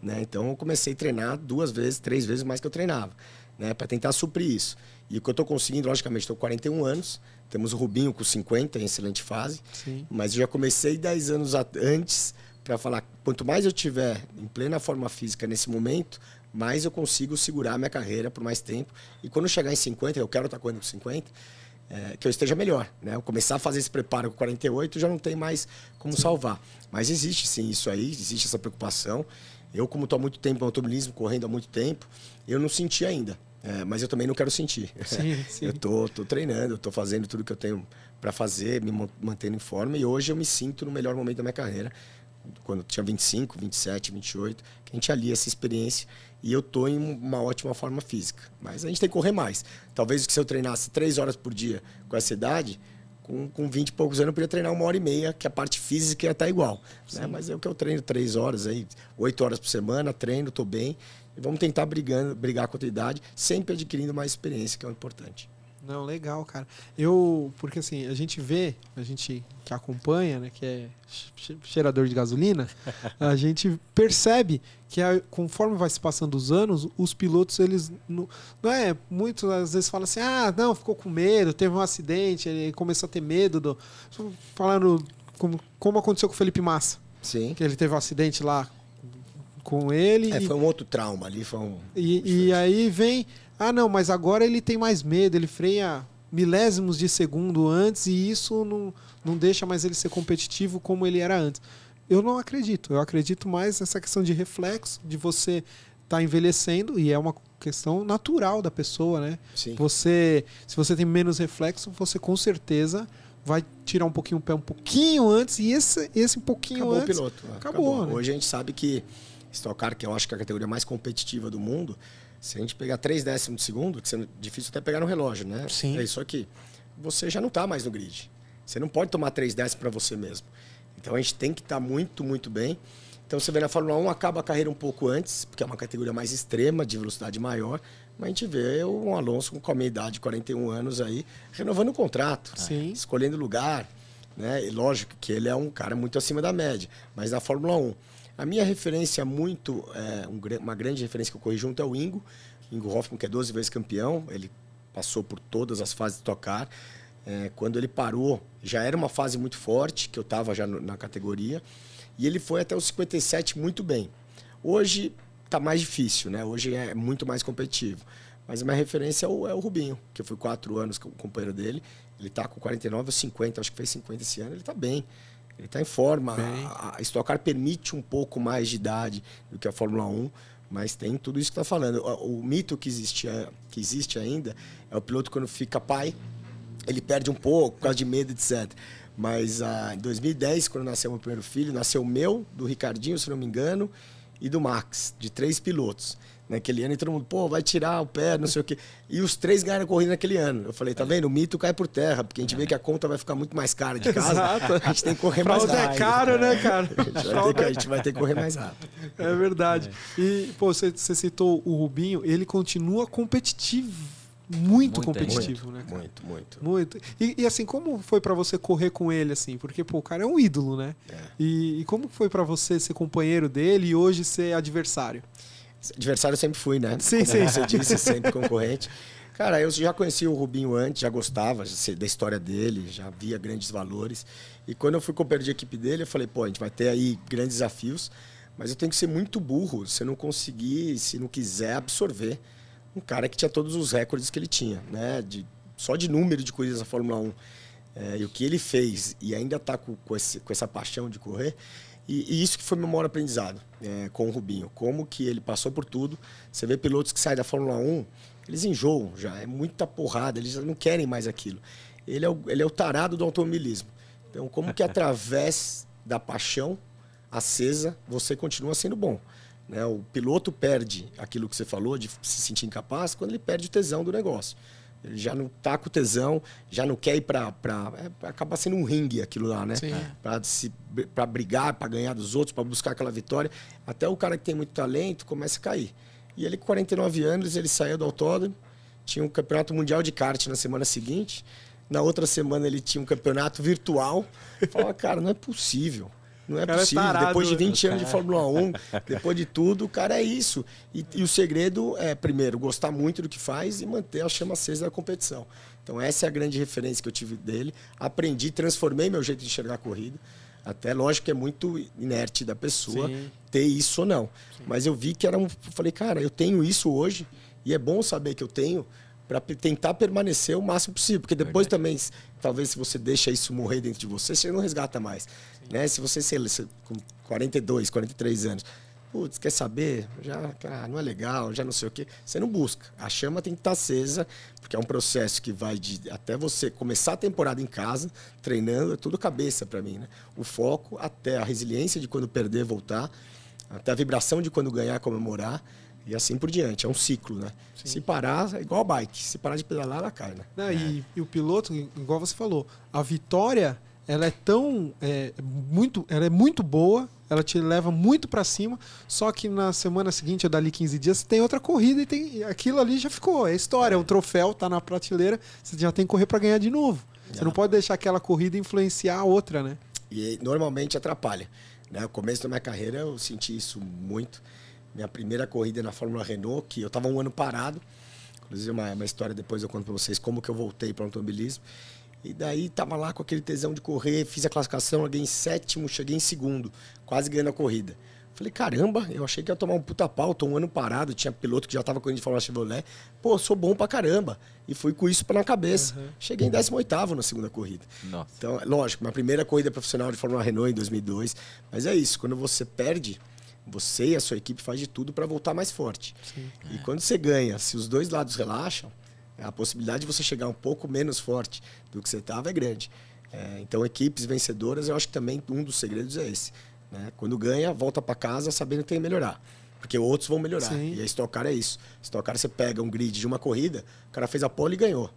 Né? Então, eu comecei a treinar 2 vezes, 3 vezes mais que eu treinava, né, para tentar suprir isso. E o que eu estou conseguindo, logicamente, estou com 41 anos, temos o Rubinho com 50, em excelente fase. Sim. Mas eu já comecei 10 anos antes para falar, quanto mais eu tiver em plena forma física nesse momento, mais eu consigo segurar a minha carreira por mais tempo. E quando eu chegar em 50, eu quero estar correndo com 50, que eu esteja melhor. Né? Eu começar a fazer esse preparo com 48, já não tem mais como salvar. Mas existe sim isso aí, existe essa preocupação. Eu, como estou há muito tempo no automobilismo, correndo há muito tempo, eu não senti ainda. Mas eu também não quero sentir. Sim, sim. Eu tô treinando, estou fazendo tudo que eu tenho para fazer, me mantendo em forma. E hoje eu me sinto no melhor momento da minha carreira. Quando eu tinha 25, 27, 28, que a gente alia essa experiência e eu tô em uma ótima forma física. Mas a gente tem que correr mais. Talvez se eu treinasse 3 horas por dia com essa idade, com 20 e poucos anos eu podia treinar 1h30, que a parte física ia estar igual. Né? Mas é o que eu treino 3 horas, aí, 8 horas por semana, treino, tô bem. E vamos tentar brigar contra a idade, sempre adquirindo mais experiência, que é o importante.
Não, legal, cara. Porque assim, a gente que acompanha, né, que é cheirador de gasolina, a gente percebe que conforme vai se passando os anos, os pilotos, eles não é, muitos às vezes falam assim, não, ficou com medo, teve um acidente, ele começou a ter medo falando como aconteceu com o Felipe Massa.
Sim.
Que ele teve um acidente lá com ele.
Foi um outro trauma ali, foi um...
E aí vem... não, mas agora ele tem mais medo, ele freia milésimos de segundo antes e isso não deixa mais ele ser competitivo como ele era antes. Eu não acredito. Eu acredito mais nessa questão de reflexo, de você estar envelhecendo, e é uma questão natural da pessoa, né?
Sim.
Se você tem menos reflexo, você com certeza vai tirar um pouquinho o pé um pouquinho antes, e esse pouquinho
acabou
antes...
o piloto.
Acabou. Né?
Hoje a gente sabe que Stock Car, que eu acho que é a categoria mais competitiva do mundo, se a gente pegar 3 décimos de segundo, que é difícil até pegar no relógio, né?
Sim.
É isso aqui. Você já não está mais no grid. Você não pode tomar 3 décimos para você mesmo. Então a gente tem que estar muito, muito bem. Então você vê na Fórmula 1, acaba a carreira um pouco antes, porque é uma categoria mais extrema, de velocidade maior. Mas a gente vê um Alonso com a minha idade, 41 anos aí, renovando o contrato,
Sim.
escolhendo lugar. Né? E lógico que ele é um cara muito acima da média. Mas na Fórmula 1, a minha referência uma grande referência que eu corri junto é o Ingo Hoffmann, que é 12 vezes campeão. Ele passou por todas as fases de Stock Car. Quando ele parou, já era uma fase muito forte, que eu estava já na categoria. E ele foi até os 57 muito bem. Hoje está mais difícil, né? Hoje é muito mais competitivo. Mas a minha referência é o Rubinho, que eu fui 4 anos com o companheiro dele. Ele está com 49 ou 50, acho que fez 50 esse ano. Ele está bem. Ele está em forma. A Stock Car permite um pouco mais de idade do que a Fórmula 1, mas tem tudo isso que está falando. O mito que existe ainda é o piloto, quando fica pai, ele perde um pouco por causa de medo, etc. Mas em 2010, quando nasceu meu primeiro filho, nasceu o meu, do Ricardinho, se não me engano, e do Max, de 3 pilotos. Naquele ano, e todo mundo, vai tirar o pé, não sei o quê. E os 3 ganharam a corrida naquele ano. Eu falei, tá vendo? O mito cai por terra, porque a gente vê que a conta vai ficar muito mais cara de casa.
Exato.
A gente tem que correr mais rápido.
É caro, né, cara?
A gente vai ter que correr mais rápido.
É verdade. E, você citou o Rubinho, ele continua competitivo. Muito competitivo, né, cara? Muito. E assim, como foi pra você correr com ele, assim? Porque, o cara é um ídolo, né? E como foi pra você ser companheiro dele e hoje ser adversário?
Adversário eu sempre fui, né?
Sim.
Como você disse, sempre concorrente. Cara, eu já conheci o Rubinho antes, já gostava da história dele, já via grandes valores. E quando eu fui companheiro de equipe dele, eu falei, a gente vai ter aí grandes desafios, mas eu tenho que ser muito burro se eu não conseguir, se não quiser absorver um cara que tinha todos os recordes que ele tinha, né? Só de número de corridas da Fórmula 1. E o que ele fez, e ainda está com essa paixão de correr. E isso que foi meu maior aprendizado com o Rubinho. Como que ele passou por tudo. Você vê pilotos que saem da Fórmula 1, eles enjoam já. É muita porrada, eles já não querem mais aquilo. Ele é o tarado do automobilismo. Então, como que através da paixão acesa, você continua sendo bom. Né? O piloto perde aquilo que você falou, de se sentir incapaz, quando ele perde o tesão do negócio. Ele já não está com tesão, já não quer ir acaba sendo um ringue aquilo lá, né? Para brigar, para ganhar dos outros, para buscar aquela vitória. Até o cara que tem muito talento começa a cair. E ele, com 49 anos, ele saiu do autódromo, tinha um campeonato mundial de kart na semana seguinte. Na outra semana ele tinha um campeonato virtual. Eu falava, cara, não é possível. Não é possível.
Tarado,
depois de 20 anos de Fórmula 1, depois de tudo, o cara é isso. E o segredo é, primeiro, gostar muito do que faz e manter a chama acesa da competição. Então, essa é a grande referência que eu tive dele. Aprendi, transformei meu jeito de enxergar a corrida. Até, lógico, que é muito inerte da pessoa ter isso ou não. Sim. Mas eu vi que falei, cara, eu tenho isso hoje e é bom saber que eu tenho para tentar permanecer o máximo possível. Porque depois também, talvez se você deixa isso morrer dentro de você, você não resgata mais. Né? Se você, com 42, 43 anos, putz, quer saber? Já não é legal, já não sei o quê. Você não busca. A chama tem que estar acesa, porque é um processo que vai até você começar a temporada em casa, treinando, é tudo cabeça para mim. Né? O foco, até a resiliência de quando perder, voltar, até a vibração de quando ganhar, comemorar. E assim por diante, é um ciclo, né?
Sim.
Se parar, é igual a bike. Se parar de pedalar, ela cai, né?
Não, e o piloto, igual você falou, a vitória, ela é muito boa, ela te leva muito para cima, só que na semana seguinte, ou dali 15 dias, tem outra corrida e aquilo ali já ficou. É história, o troféu tá na prateleira, você já tem que correr para ganhar de novo. Você não pode deixar aquela corrida influenciar a outra, né?
E normalmente atrapalha. Né? No começo da minha carreira eu senti isso muito. Minha primeira corrida na Fórmula Renault, que eu estava um ano parado. Inclusive uma história depois eu conto para vocês como que eu voltei para o automobilismo. E daí tava lá com aquele tesão de correr, fiz a classificação, larguei em 7º, cheguei em 2º, quase ganhando a corrida. Falei, caramba, eu achei que ia tomar um puta pau, tô um ano parado, tinha piloto que já tava correndo de Fórmula Chevrolet. Pô, sou bom pra caramba. E fui com isso na cabeça. Cheguei em 18º na segunda corrida.
Nossa.
Então, lógico, minha primeira corrida profissional de Fórmula Renault em 2002. Mas é isso, quando você perde, você e a sua equipe faz de tudo para voltar mais forte.
Sim.
E quando você ganha, se os dois lados relaxam, a possibilidade de você chegar um pouco menos forte do que você estava é grande. Então, equipes vencedoras, eu acho que também um dos segredos é esse. Né? Quando ganha, volta para casa sabendo que tem que melhorar. Porque outros vão melhorar.
Sim.
E a Stock Car é isso. Stock Car, você pega um grid de uma corrida, o cara fez a pole e ganhou.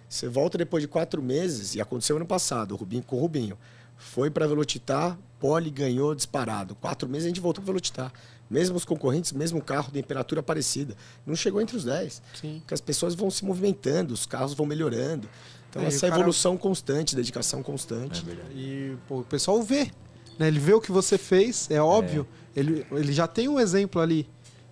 Você volta depois de 4 meses, e aconteceu ano passado, com o Rubinho. Foi para Velocitar, pole, ganhou disparado. 4 meses a gente voltou para Velocitar. Mesmo os concorrentes, mesmo carro, temperatura parecida. Não chegou entre os 10.
Sim.
Porque as pessoas vão se movimentando, os carros vão melhorando. Então,
E
essa
o cara-
evolução constante, dedicação constante.
E pô, o pessoal vê, né? Ele vê o que você fez, é óbvio. Ele já tem um exemplo ali,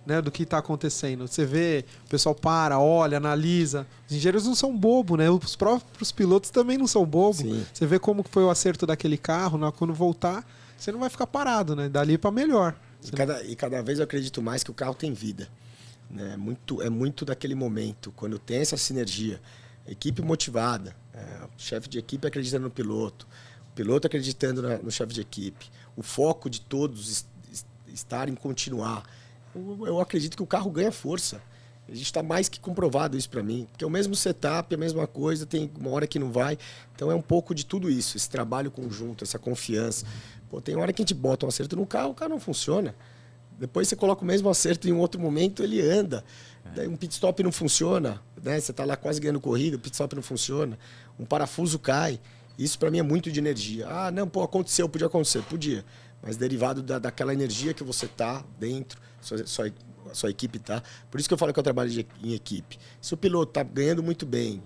né, do que está acontecendo. Você vê, o pessoal para, olha, analisa. Os engenheiros não são bobo, né? Os próprios pilotos também não são bobo.
Sim.
Você vê como foi o acerto daquele carro, né? Quando voltar, você não vai ficar parado, né? Dali para melhor.
E cada vez eu acredito mais que o carro tem vida. Né? É muito daquele momento, quando tem essa sinergia. Equipe motivada, o chefe de equipe acreditando no piloto, o piloto acreditando no chefe de equipe, o foco de todos estar em continuar. Eu acredito que o carro ganha força. A gente está mais que comprovado isso para mim. Porque é o mesmo setup, a mesma coisa, tem uma hora que não vai. Então é um pouco de tudo isso, esse trabalho conjunto, essa confiança. Pô, tem hora que a gente bota um acerto no carro, o carro não funciona. Depois você coloca o mesmo acerto em um outro momento, ele anda. Daí um pit stop não funciona, né? Você está lá quase ganhando corrida, o pit stop não funciona. Um parafuso cai. Isso para mim é muito de energia. Ah, não, pô, aconteceu, podia acontecer, podia. Mas derivado daquela energia que você tá dentro, a sua equipe tá. Por isso que eu falo que eu trabalho em equipe. Se o piloto tá ganhando muito bem,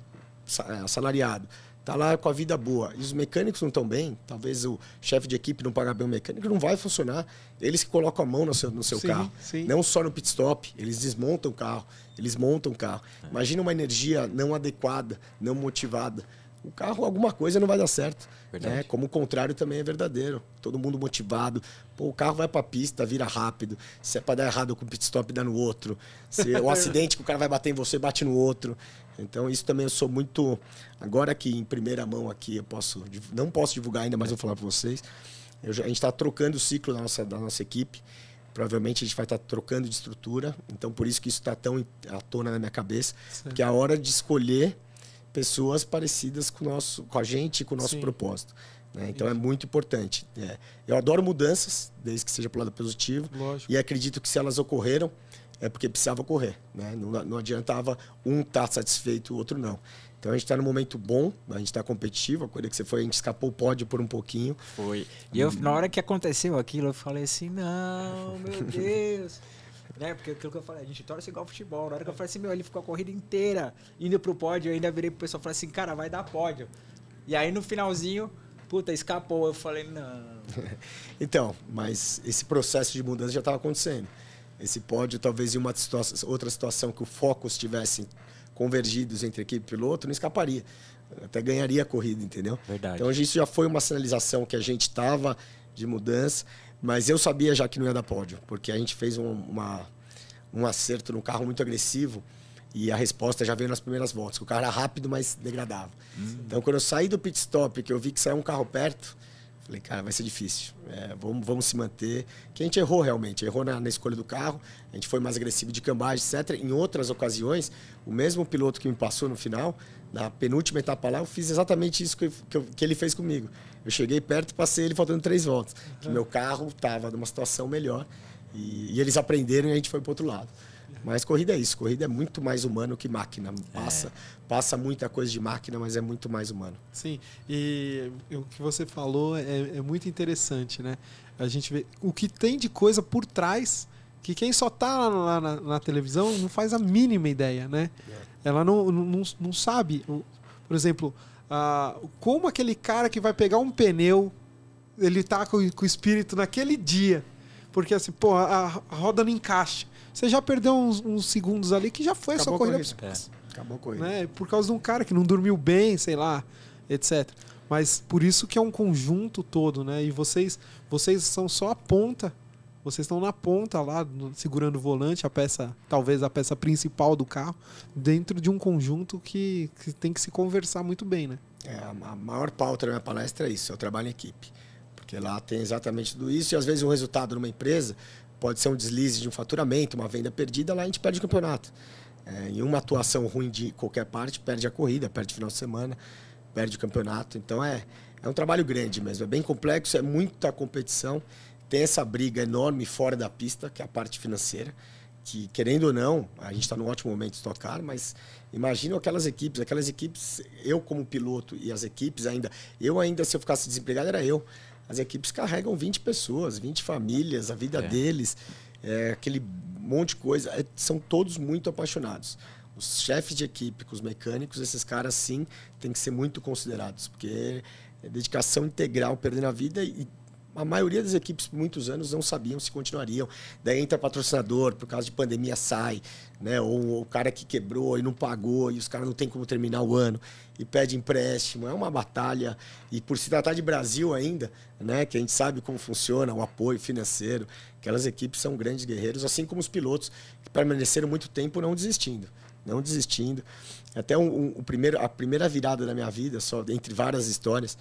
assalariado, tá lá com a vida boa, e os mecânicos não estão bem, talvez o chefe de equipe não paga bem o mecânico, não vai funcionar. Eles que colocam a mão no seu
Sim,
carro.
sim.
Não só no pit stop, eles desmontam o carro, eles montam o carro. Imagina uma energia não adequada, não motivada. O carro, alguma coisa não vai dar certo. Né? Como o contrário também é verdadeiro. Todo mundo motivado. Pô, o carro vai para a pista, vira rápido. Se é para dar errado com o pit stop, dá no outro. Se o acidente que o cara vai bater em você, bate no outro. Então, isso também eu sou muito... Agora que em primeira mão aqui, não posso divulgar ainda, mas vou falar para vocês. A gente está trocando o ciclo da nossa equipe. Provavelmente a gente vai estar trocando de estrutura. Então, por isso que isso está tão à tona na minha cabeça.
Sim.
Porque é a hora de escolher pessoas parecidas com a gente e com o nosso
Sim.
propósito. Né? Então é muito importante. Eu adoro mudanças, desde que seja para o lado positivo.
Lógico.
E acredito que se elas ocorreram, é porque precisava ocorrer. Né? Não adiantava um estar satisfeito, o outro não. Então a gente está num momento bom, a gente está competitivo. A coisa que você foi, a gente escapou o pódio por um pouquinho.
Foi. E eu, na hora que aconteceu aquilo, eu falei assim, não, meu Deus. Né? Porque aquilo que eu falei, a gente torce igual futebol. Na hora que eu falei assim, ele ficou a corrida inteira indo pro pódio, eu ainda virei pro pessoal e falei assim, cara, vai dar pódio. E aí no finalzinho, puta, escapou. Eu falei, não.
Então, mas esse processo de mudança já estava acontecendo. Esse pódio, talvez em outra situação que o foco estivesse convergidos entre equipe e piloto, não escaparia. Até ganharia a corrida, entendeu?
Verdade.
Então, isso já foi uma sinalização que a gente estava de mudança, mas eu sabia já que não ia dar pódio, porque a gente fez um acerto no carro muito agressivo e a resposta já veio nas primeiras voltas, que o carro era rápido, mas degradava. Então, quando eu saí do pit stop, que eu vi que saiu um carro perto, falei, cara, vai ser difícil. Vamos se manter. Que a gente errou realmente. Errou na escolha do carro. A gente foi mais agressivo de cambagem, etc. Em outras ocasiões, o mesmo piloto que me passou no final, na penúltima etapa lá, eu fiz exatamente isso que ele fez comigo. Eu cheguei perto e passei ele faltando 3 voltas. Que meu carro estava numa situação melhor. E eles aprenderam e a gente foi para o outro lado. Mas corrida é isso, corrida é muito mais humano que máquina. Passa muita coisa de máquina, mas é muito mais humano.
Sim, e o que você falou é muito interessante, né? A gente vê o que tem de coisa por trás que quem só tá lá na televisão não faz a mínima ideia, né? Ela não sabe. Por exemplo, como aquele cara que vai pegar um pneu, ele tá com o espírito naquele dia. Porque assim, pô, a roda não encaixa. Você já perdeu uns segundos ali que já foi a sua corrida.
Acabou a corrida.
Né? Por causa de um cara que não dormiu bem, sei lá, etc. Mas por isso que é um conjunto todo, né? E vocês são só a ponta. Vocês estão na ponta lá, segurando o volante, talvez a peça principal do carro, dentro de um conjunto que tem que se conversar muito bem, né?
A maior pauta da minha palestra é isso, é o trabalho em equipe. Porque lá tem exatamente tudo isso, e às vezes um resultado numa empresa pode ser um deslize de um faturamento, uma venda perdida, lá a gente perde o campeonato. Em uma atuação ruim de qualquer parte, perde a corrida, perde o final de semana, perde o campeonato. Então é um trabalho grande mesmo, é bem complexo, é muita competição. Tem essa briga enorme fora da pista, que é a parte financeira, que, querendo ou não, a gente está num ótimo momento de Stock Car, mas imagina aquelas equipes, eu como piloto e as equipes ainda, se eu ficasse desempregado, era eu. As equipes carregam 20 pessoas, 20 famílias, a vida deles, aquele monte de coisa. São todos muito apaixonados. Os chefes de equipe, os mecânicos, esses caras sim têm que ser muito considerados, porque é dedicação integral, perdendo a vida, e a maioria das equipes por muitos anos não sabiam se continuariam. Daí entra patrocinador, por causa de pandemia sai, né? Ou o cara que quebrou e não pagou e os caras não tem como terminar o ano e pede empréstimo. É uma batalha. E por se tratar de Brasil ainda, né? Que a gente sabe como funciona o apoio financeiro, aquelas equipes são grandes guerreiros, assim como os pilotos que permaneceram muito tempo não desistindo. Até a primeira virada da minha vida, só entre várias histórias,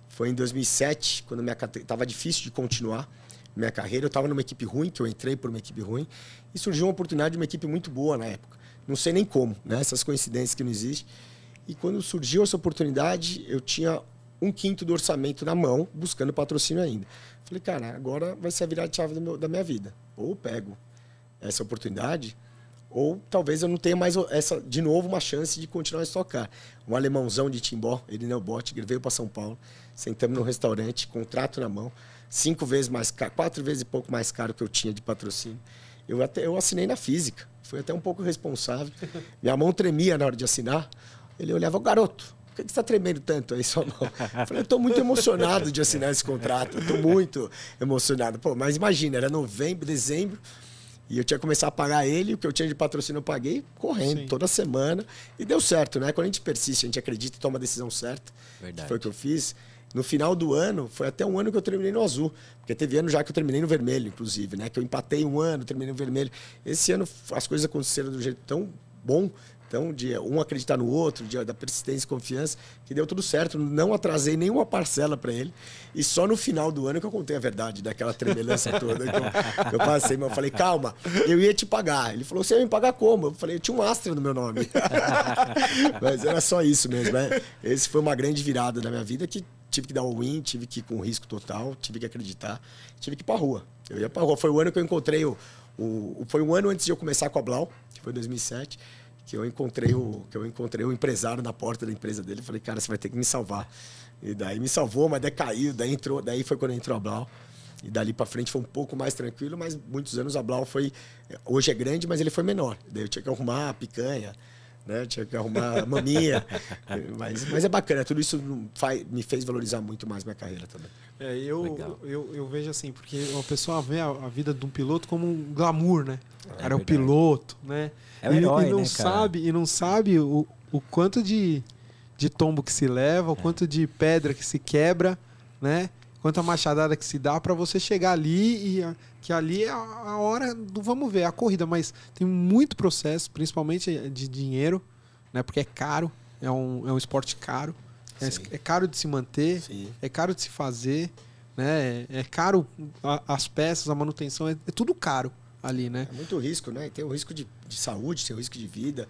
foi em 2007, quando estava difícil de continuar minha carreira. Eu estava numa equipe ruim, que eu entrei por uma equipe ruim, e surgiu uma oportunidade de uma equipe muito boa na época. Não sei nem como, né? Essas coincidências que não existem. E quando surgiu essa oportunidade, eu tinha 1/5 do orçamento na mão, buscando patrocínio ainda. Falei, cara, agora vai ser a virada de chave da minha vida. Ou eu pego essa oportunidade, ou talvez eu não tenha mais de novo uma chance de continuar a estocar. Um alemãozão de Timbó, Irineu Bottiger, veio para São Paulo, sentamos num restaurante, contrato na mão, 5 vezes mais caro, 4 vezes e pouco mais caro que eu tinha de patrocínio. Eu assinei na física, fui até um pouco responsável. Minha mão tremia na hora de assinar. Ele olhava, garoto, por que você está tremendo tanto aí sua mão? Eu falei, eu estou muito emocionado de assinar esse contrato, eu estou muito emocionado. Pô, mas imagina, era novembro, dezembro, e eu tinha que começar a pagar ele, o que eu tinha de patrocínio eu paguei correndo, sim, toda semana. E deu certo, né? Quando a gente persiste, a gente acredita e toma a decisão certa. Verdade. Foi o que eu fiz. No final do ano, foi até um ano que eu terminei no azul. Porque teve ano já que eu terminei no vermelho, inclusive, né? Que eu empatei um ano, terminei no vermelho. Esse ano as coisas aconteceram de um jeito tão bom, então, de um acreditar no outro, da persistência e confiança, que deu tudo certo. Não atrasei nenhuma parcela para ele. E só no final do ano que eu contei a verdade daquela tremelança toda que eu passei. Mas eu falei, calma, eu ia te pagar. Ele falou, você ia me pagar como? Eu falei, eu tinha um Astra no meu nome. Mas era só isso mesmo, né? Esse foi uma grande virada da minha vida que tive que dar o win, tive que ir com risco total, tive que acreditar, tive que ir pra rua. Eu ia pra rua. Foi o ano que eu encontrei foi um ano antes de eu começar com a Blau, que foi 2007. Que eu encontrei o empresário na porta da empresa dele. Falei, cara, você vai ter que me salvar. E daí me salvou, mas daí caiu, daí foi quando entrou a Blau. E dali para frente foi um pouco mais tranquilo, mas muitos anos a Blau hoje é grande, mas ele foi menor. Daí eu tinha que arrumar a picanha, né? Tinha que arrumar a maminha. mas é bacana, tudo isso me fez valorizar muito mais minha carreira também.
Eu vejo assim, porque uma pessoa vê a vida de um piloto como um glamour, né? Cara, é o piloto, né?
É o herói,
e não
né,
sabe, e não sabe o quanto de tombo que se leva, o quanto de pedra que se quebra, né? Quanta machadada que se dá para você chegar ali que ali é a hora do vamos ver, a corrida, mas tem muito processo, principalmente de dinheiro, né? Porque é caro, é um esporte caro, é caro de se manter, sim, é caro de se fazer, né? É caro as peças, a manutenção, é tudo caro ali, né?
É muito risco, né? Tem o risco de saúde, tem o risco de vida.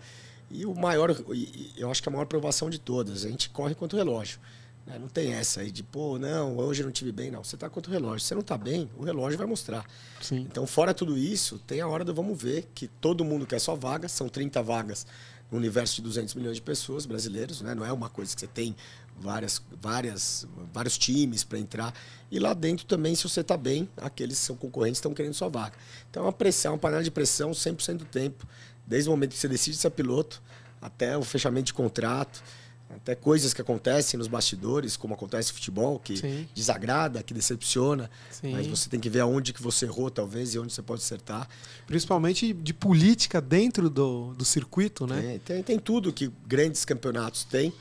E eu acho que a maior provação de todas, a gente corre contra o relógio. Né? Não tem essa aí de, pô, não, hoje eu não tive bem. Não, você tá contra o relógio. Se você não tá bem, o relógio vai mostrar.
Sim.
Então, fora tudo isso, tem a hora do vamos ver, que todo mundo quer sua vaga. São 30 vagas no universo de 200 milhões de pessoas brasileiros. Né? Não é uma coisa que você tem vários times para entrar. E lá dentro também, se você tá bem, aqueles que são concorrentes estão querendo sua vaga. Então, é uma pressão, uma panela de pressão 100% do tempo. Desde o momento que você decide ser piloto, até o fechamento de contrato, até coisas que acontecem nos bastidores, como acontece no futebol, que
Sim.
desagrada, que decepciona.
Sim.
Mas você tem que ver aonde que você errou, talvez, e onde você pode acertar.
Principalmente de política dentro do circuito, né?
Tem tudo que grandes campeonatos têm.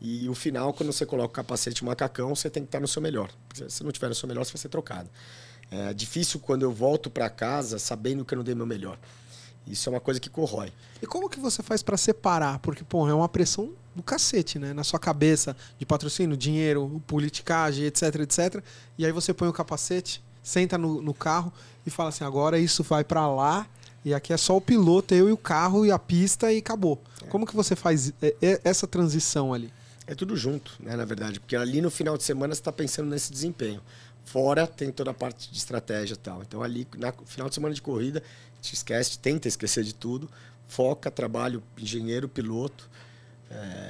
E o final, quando você coloca o capacete e o macacão, você tem que estar no seu melhor. Porque se não estiver no seu melhor, você vai ser trocado. É difícil quando eu volto para casa sabendo que eu não dei meu melhor. Isso é uma coisa que corrói.
E como que você faz pra separar? Porque, pô, é uma pressão do cacete, né? Na sua cabeça, de patrocínio, dinheiro, politicagem, etc, etc. E aí você põe o capacete, senta no carro e fala assim, agora isso vai pra lá e aqui é só o piloto, eu e o carro e a pista e acabou. Como que você faz essa transição ali?
É tudo junto, né, na verdade. Porque ali no final de semana você está pensando nesse desempenho. Fora tem toda a parte de estratégia e tal. Então ali, no final de semana de corrida, te esquece, tenta esquecer de tudo. Foca, trabalho, engenheiro, piloto.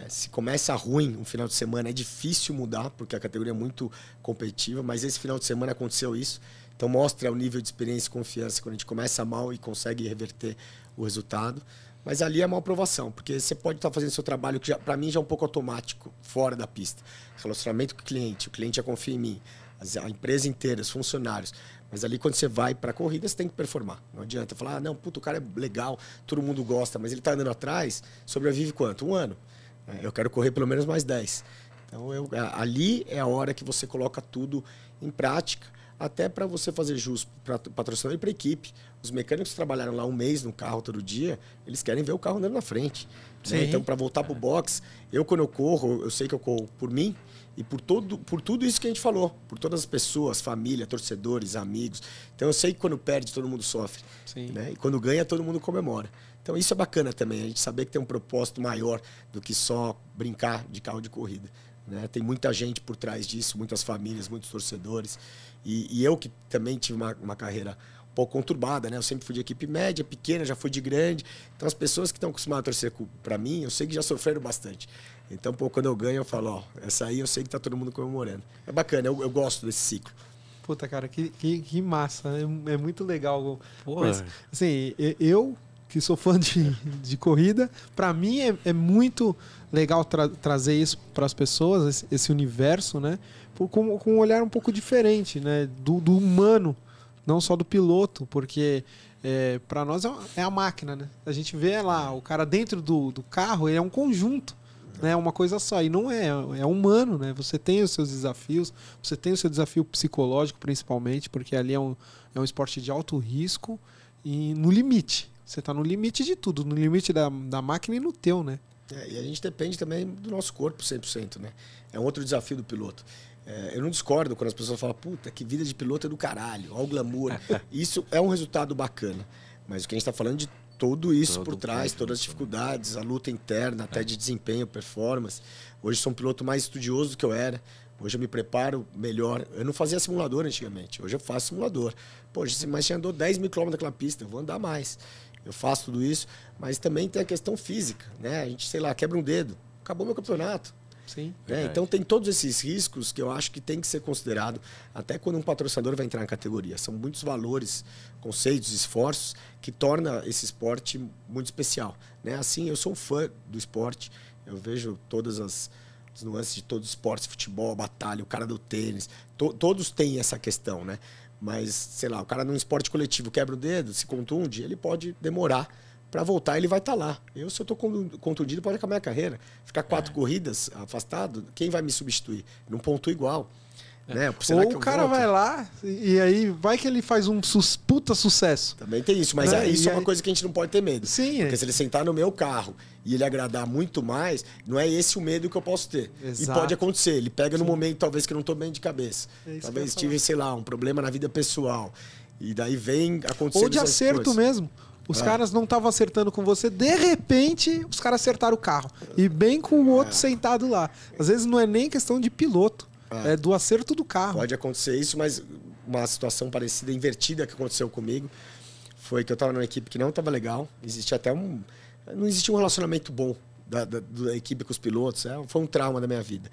Se começa ruim um final de semana, é difícil mudar, porque a categoria é muito competitiva. Mas esse final de semana aconteceu isso. Então mostra o nível de experiência e confiança quando a gente começa mal e consegue reverter o resultado. Mas ali é uma aprovação, porque você pode estar fazendo seu trabalho, que para mim já é um pouco automático, fora da pista. Relacionamento com o cliente já confia em mim, a empresa inteira, os funcionários. Mas ali quando você vai para a corrida, você tem que performar. Não adianta falar, não, puto, o cara é legal, todo mundo gosta, mas ele está andando atrás, sobrevive quanto? 1 ano. Eu quero correr pelo menos mais 10. Então ali é a hora que você coloca tudo em prática, até para você fazer jus para patrocinador e para a equipe. Os mecânicos que trabalharam lá 1 mês no carro todo dia, eles querem ver o carro andando na frente. Né? Então, para voltar para o box, quando eu corro, eu sei que eu corro por mim e por tudo isso que a gente falou, por todas as pessoas, família, torcedores, amigos. Então, eu sei que quando perde, todo mundo sofre. Né? E quando ganha, todo mundo comemora. Então, isso é bacana também, a gente saber que tem um propósito maior do que só brincar de carro de corrida. Né? Tem muita gente por trás disso, muitas famílias, muitos torcedores. E eu que também tive uma carreira um pouco conturbada, né? Eu sempre fui de equipe média, pequena, já fui de grande. Então as pessoas que estão acostumadas a torcer para mim, eu sei que já sofreram bastante. Então, pô, quando eu ganho, eu falo, ó, essa aí eu sei que tá todo mundo comemorando. É bacana, eu gosto desse ciclo.
Puta, cara, que massa. É muito legal.
Porra.
Mas, assim, eu que sou fã de corrida, para mim é muito legal trazer isso para as pessoas, esse universo, né? Com um olhar um pouco diferente, né? Do humano, não só do piloto, porque para nós é a máquina, né? A gente vê lá, o cara dentro do carro, ele é um conjunto, né? Uma coisa só, e não é humano, né? Você tem os seus desafios, você tem o seu desafio psicológico, principalmente, porque ali é um esporte de alto risco e no limite. Você está no limite de tudo, no limite da máquina e no teu, né?
E a gente depende também do nosso corpo 100%, né? É um outro desafio do piloto. Eu não discordo quando as pessoas falam, puta, que vida de piloto é do caralho, olha o glamour. Isso é um resultado bacana. Mas o que a gente está falando de tudo isso por trás, todas as dificuldades, a luta interna, até de desempenho, performance. Hoje sou um piloto mais estudioso do que eu era. Hoje eu me preparo melhor. Eu não fazia simulador antigamente. Hoje eu faço simulador. Poxa, mas já andou 10 mil quilômetros naquela pista, eu vou andar mais. Eu faço tudo isso. Mas também tem a questão física, né? A gente, sei lá, quebra um dedo. Acabou meu campeonato.
Sim.
Então tem todos esses riscos que eu acho que tem que ser considerado até quando um patrocinador vai entrar na categoria. São muitos valores, conceitos, esforços que torna esse esporte muito especial. Né? Assim, eu sou um fã do esporte. Eu vejo todas as nuances de todos os esportes, futebol, batalha, o cara do tênis. Todos têm essa questão, né? Mas, sei lá, o cara num esporte coletivo quebra o dedo, se contunde, ele pode demorar. Para voltar, ele vai estar lá. Se eu estou contundido, pode acabar a carreira. Ficar 4 corridas afastado, quem vai me substituir? Não pontua igual. Né?
Ou o cara vai lá e aí vai que ele faz um puta sucesso.
Também tem isso, mas isso é uma coisa que a gente não pode ter medo.
Sim,
porque se ele sentar no meu carro e ele agradar muito mais, não é esse o medo que eu posso ter.
Exato.
E pode acontecer. Ele pega no momento, talvez, que eu não estou bem de cabeça. Talvez tive, sei lá, um problema na vida pessoal. E daí vem acontecendo.
Ou de acerto mesmo. os caras não estavam acertando com você, de repente os caras acertaram o carro. E bem com o outro sentado lá. Às vezes não é nem questão de piloto, é do acerto do carro.
Pode acontecer isso, mas uma situação parecida, invertida que aconteceu comigo, foi que eu estava numa equipe que não estava legal. Existia até não existia um relacionamento bom da equipe com os pilotos. Foi um trauma da minha vida.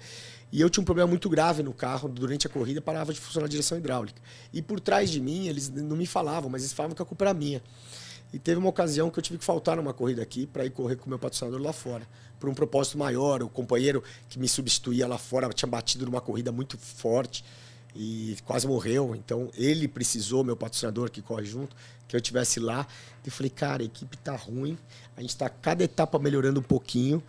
E eu tinha um problema muito grave no carro. Durante a corrida, parava de funcionar a direção hidráulica. E por trás de mim, eles não me falavam, mas eles falavam que a culpa era minha. E teve uma ocasião que eu tive que faltar numa corrida aqui para ir correr com o meu patrocinador lá fora. Por um propósito maior. O companheiro que me substituía lá fora tinha batido numa corrida muito forte e quase morreu. Então, ele precisou, meu patrocinador que corre junto, que eu estivesse lá. Eu falei, cara, a equipe tá ruim. A gente está cada etapa melhorando um pouquinho.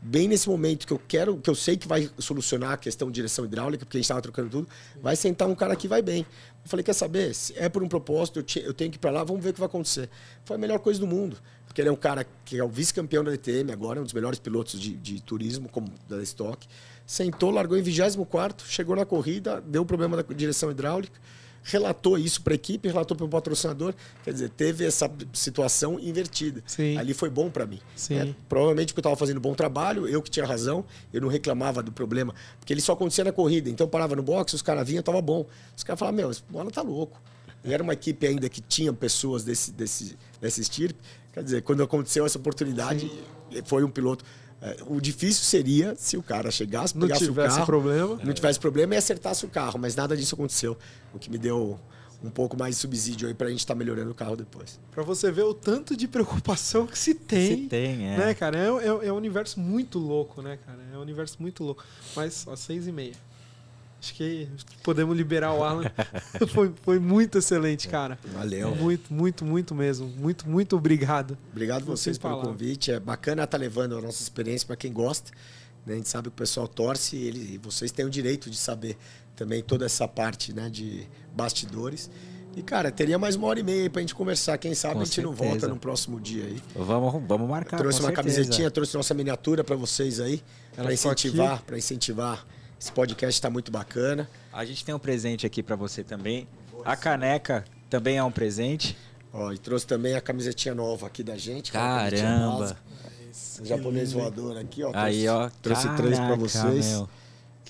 Bem nesse momento que eu sei que vai solucionar a questão de direção hidráulica, porque a gente estava trocando tudo, vai sentar um cara que vai bem. Eu falei, quer saber? Se é por um propósito, eu tenho que ir para lá, vamos ver o que vai acontecer. Foi a melhor coisa do mundo, porque ele é um cara que é o vice-campeão da DTM agora, um dos melhores pilotos de turismo, como da Stock. Sentou, largou em 24º, chegou na corrida, deu um problema da direção hidráulica, relatou isso para a equipe, relatou para o patrocinador. Quer dizer, teve essa situação invertida.
Sim.
Ali foi bom para mim.
Sim.
Provavelmente porque eu estava fazendo um bom trabalho, eu que tinha razão, eu não reclamava do problema, porque ele só acontecia na corrida. Então eu parava no box, os caras vinham, estava bom. Os caras falavam, meu, esse bola tá louco. E era uma equipe ainda que tinha pessoas desse estirpe. Quer dizer, quando aconteceu essa oportunidade, foi um piloto. O difícil seria se o cara chegasse, pegasse o carro, não tivesse problema e acertasse o carro, mas nada disso aconteceu, o que me deu um pouco mais de subsídio aí pra gente estar melhorando o carro depois.
Pra você ver o tanto de preocupação que se tem. Né, cara? É um universo muito louco, né, cara? É um universo muito louco. Mas, ó, 6h30. Acho que podemos liberar o Alan. Foi muito excelente, cara.
Valeu.
Muito mesmo. Muito obrigado.
Obrigado vocês pelo convite. É bacana estar levando a nossa experiência para quem gosta. Né? A gente sabe que o pessoal torce e vocês têm o direito de saber também toda essa parte, né, de bastidores. E, cara, teria mais 1h30 aí pra gente conversar. Quem sabe a gente não volta no próximo dia aí.
Vamos marcar.
Trouxe uma camisetinha, trouxe nossa miniatura para vocês aí. Para incentivar. Esse podcast está muito bacana.
A gente tem um presente aqui para você também. A caneca também é um presente.
Ó, e trouxe também a camisetinha nova aqui da gente.
Caramba!
O japonês voador aqui, ó.
Aí, ó.
Trouxe 3 para vocês.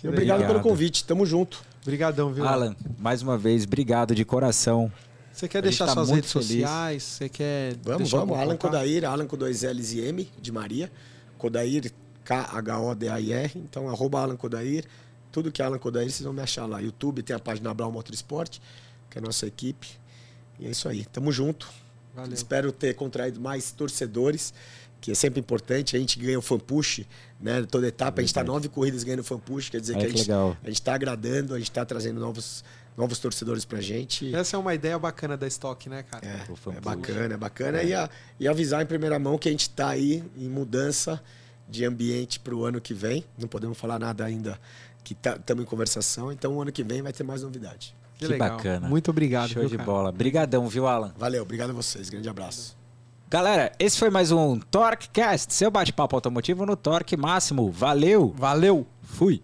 Obrigado
pelo convite. Tamo junto.
Obrigadão, viu?
Alan, mais uma vez, obrigado de coração.
Você quer deixar suas redes sociais? Você quer...
Vamos. Alan Kodair, Alan com 2 L's e M de Maria. Kodair, KHODAIR. Então, @Alan Kodair. Tudo que é Alan Kodair, vocês vão me achar lá. YouTube tem a página Blau Motorsport, que é a nossa equipe. E é isso aí. Tamo junto.
Valeu.
Espero ter contraído mais torcedores, que é sempre importante. A gente ganha o Fan Push, né? Toda etapa. A gente está 9 corridas ganhando o Fan Push. Quer dizer que a gente está agradando, a gente está trazendo novos torcedores pra gente.
Essa é uma ideia bacana da Stock, né, cara?
É bacana. E avisar em primeira mão que a gente está aí em mudança de ambiente para o ano que vem. Não podemos falar nada ainda, que estamos em conversação. Então, o ano que vem vai ter mais novidade.
Que legal. Bacana.
Muito obrigado.
Show de bola. Brigadão, viu, Alan?
Valeu, obrigado a vocês. Grande abraço.
Galera, esse foi mais um TorqueCast, seu bate-papo automotivo no Torque Máximo. Valeu!
Valeu!
Fui!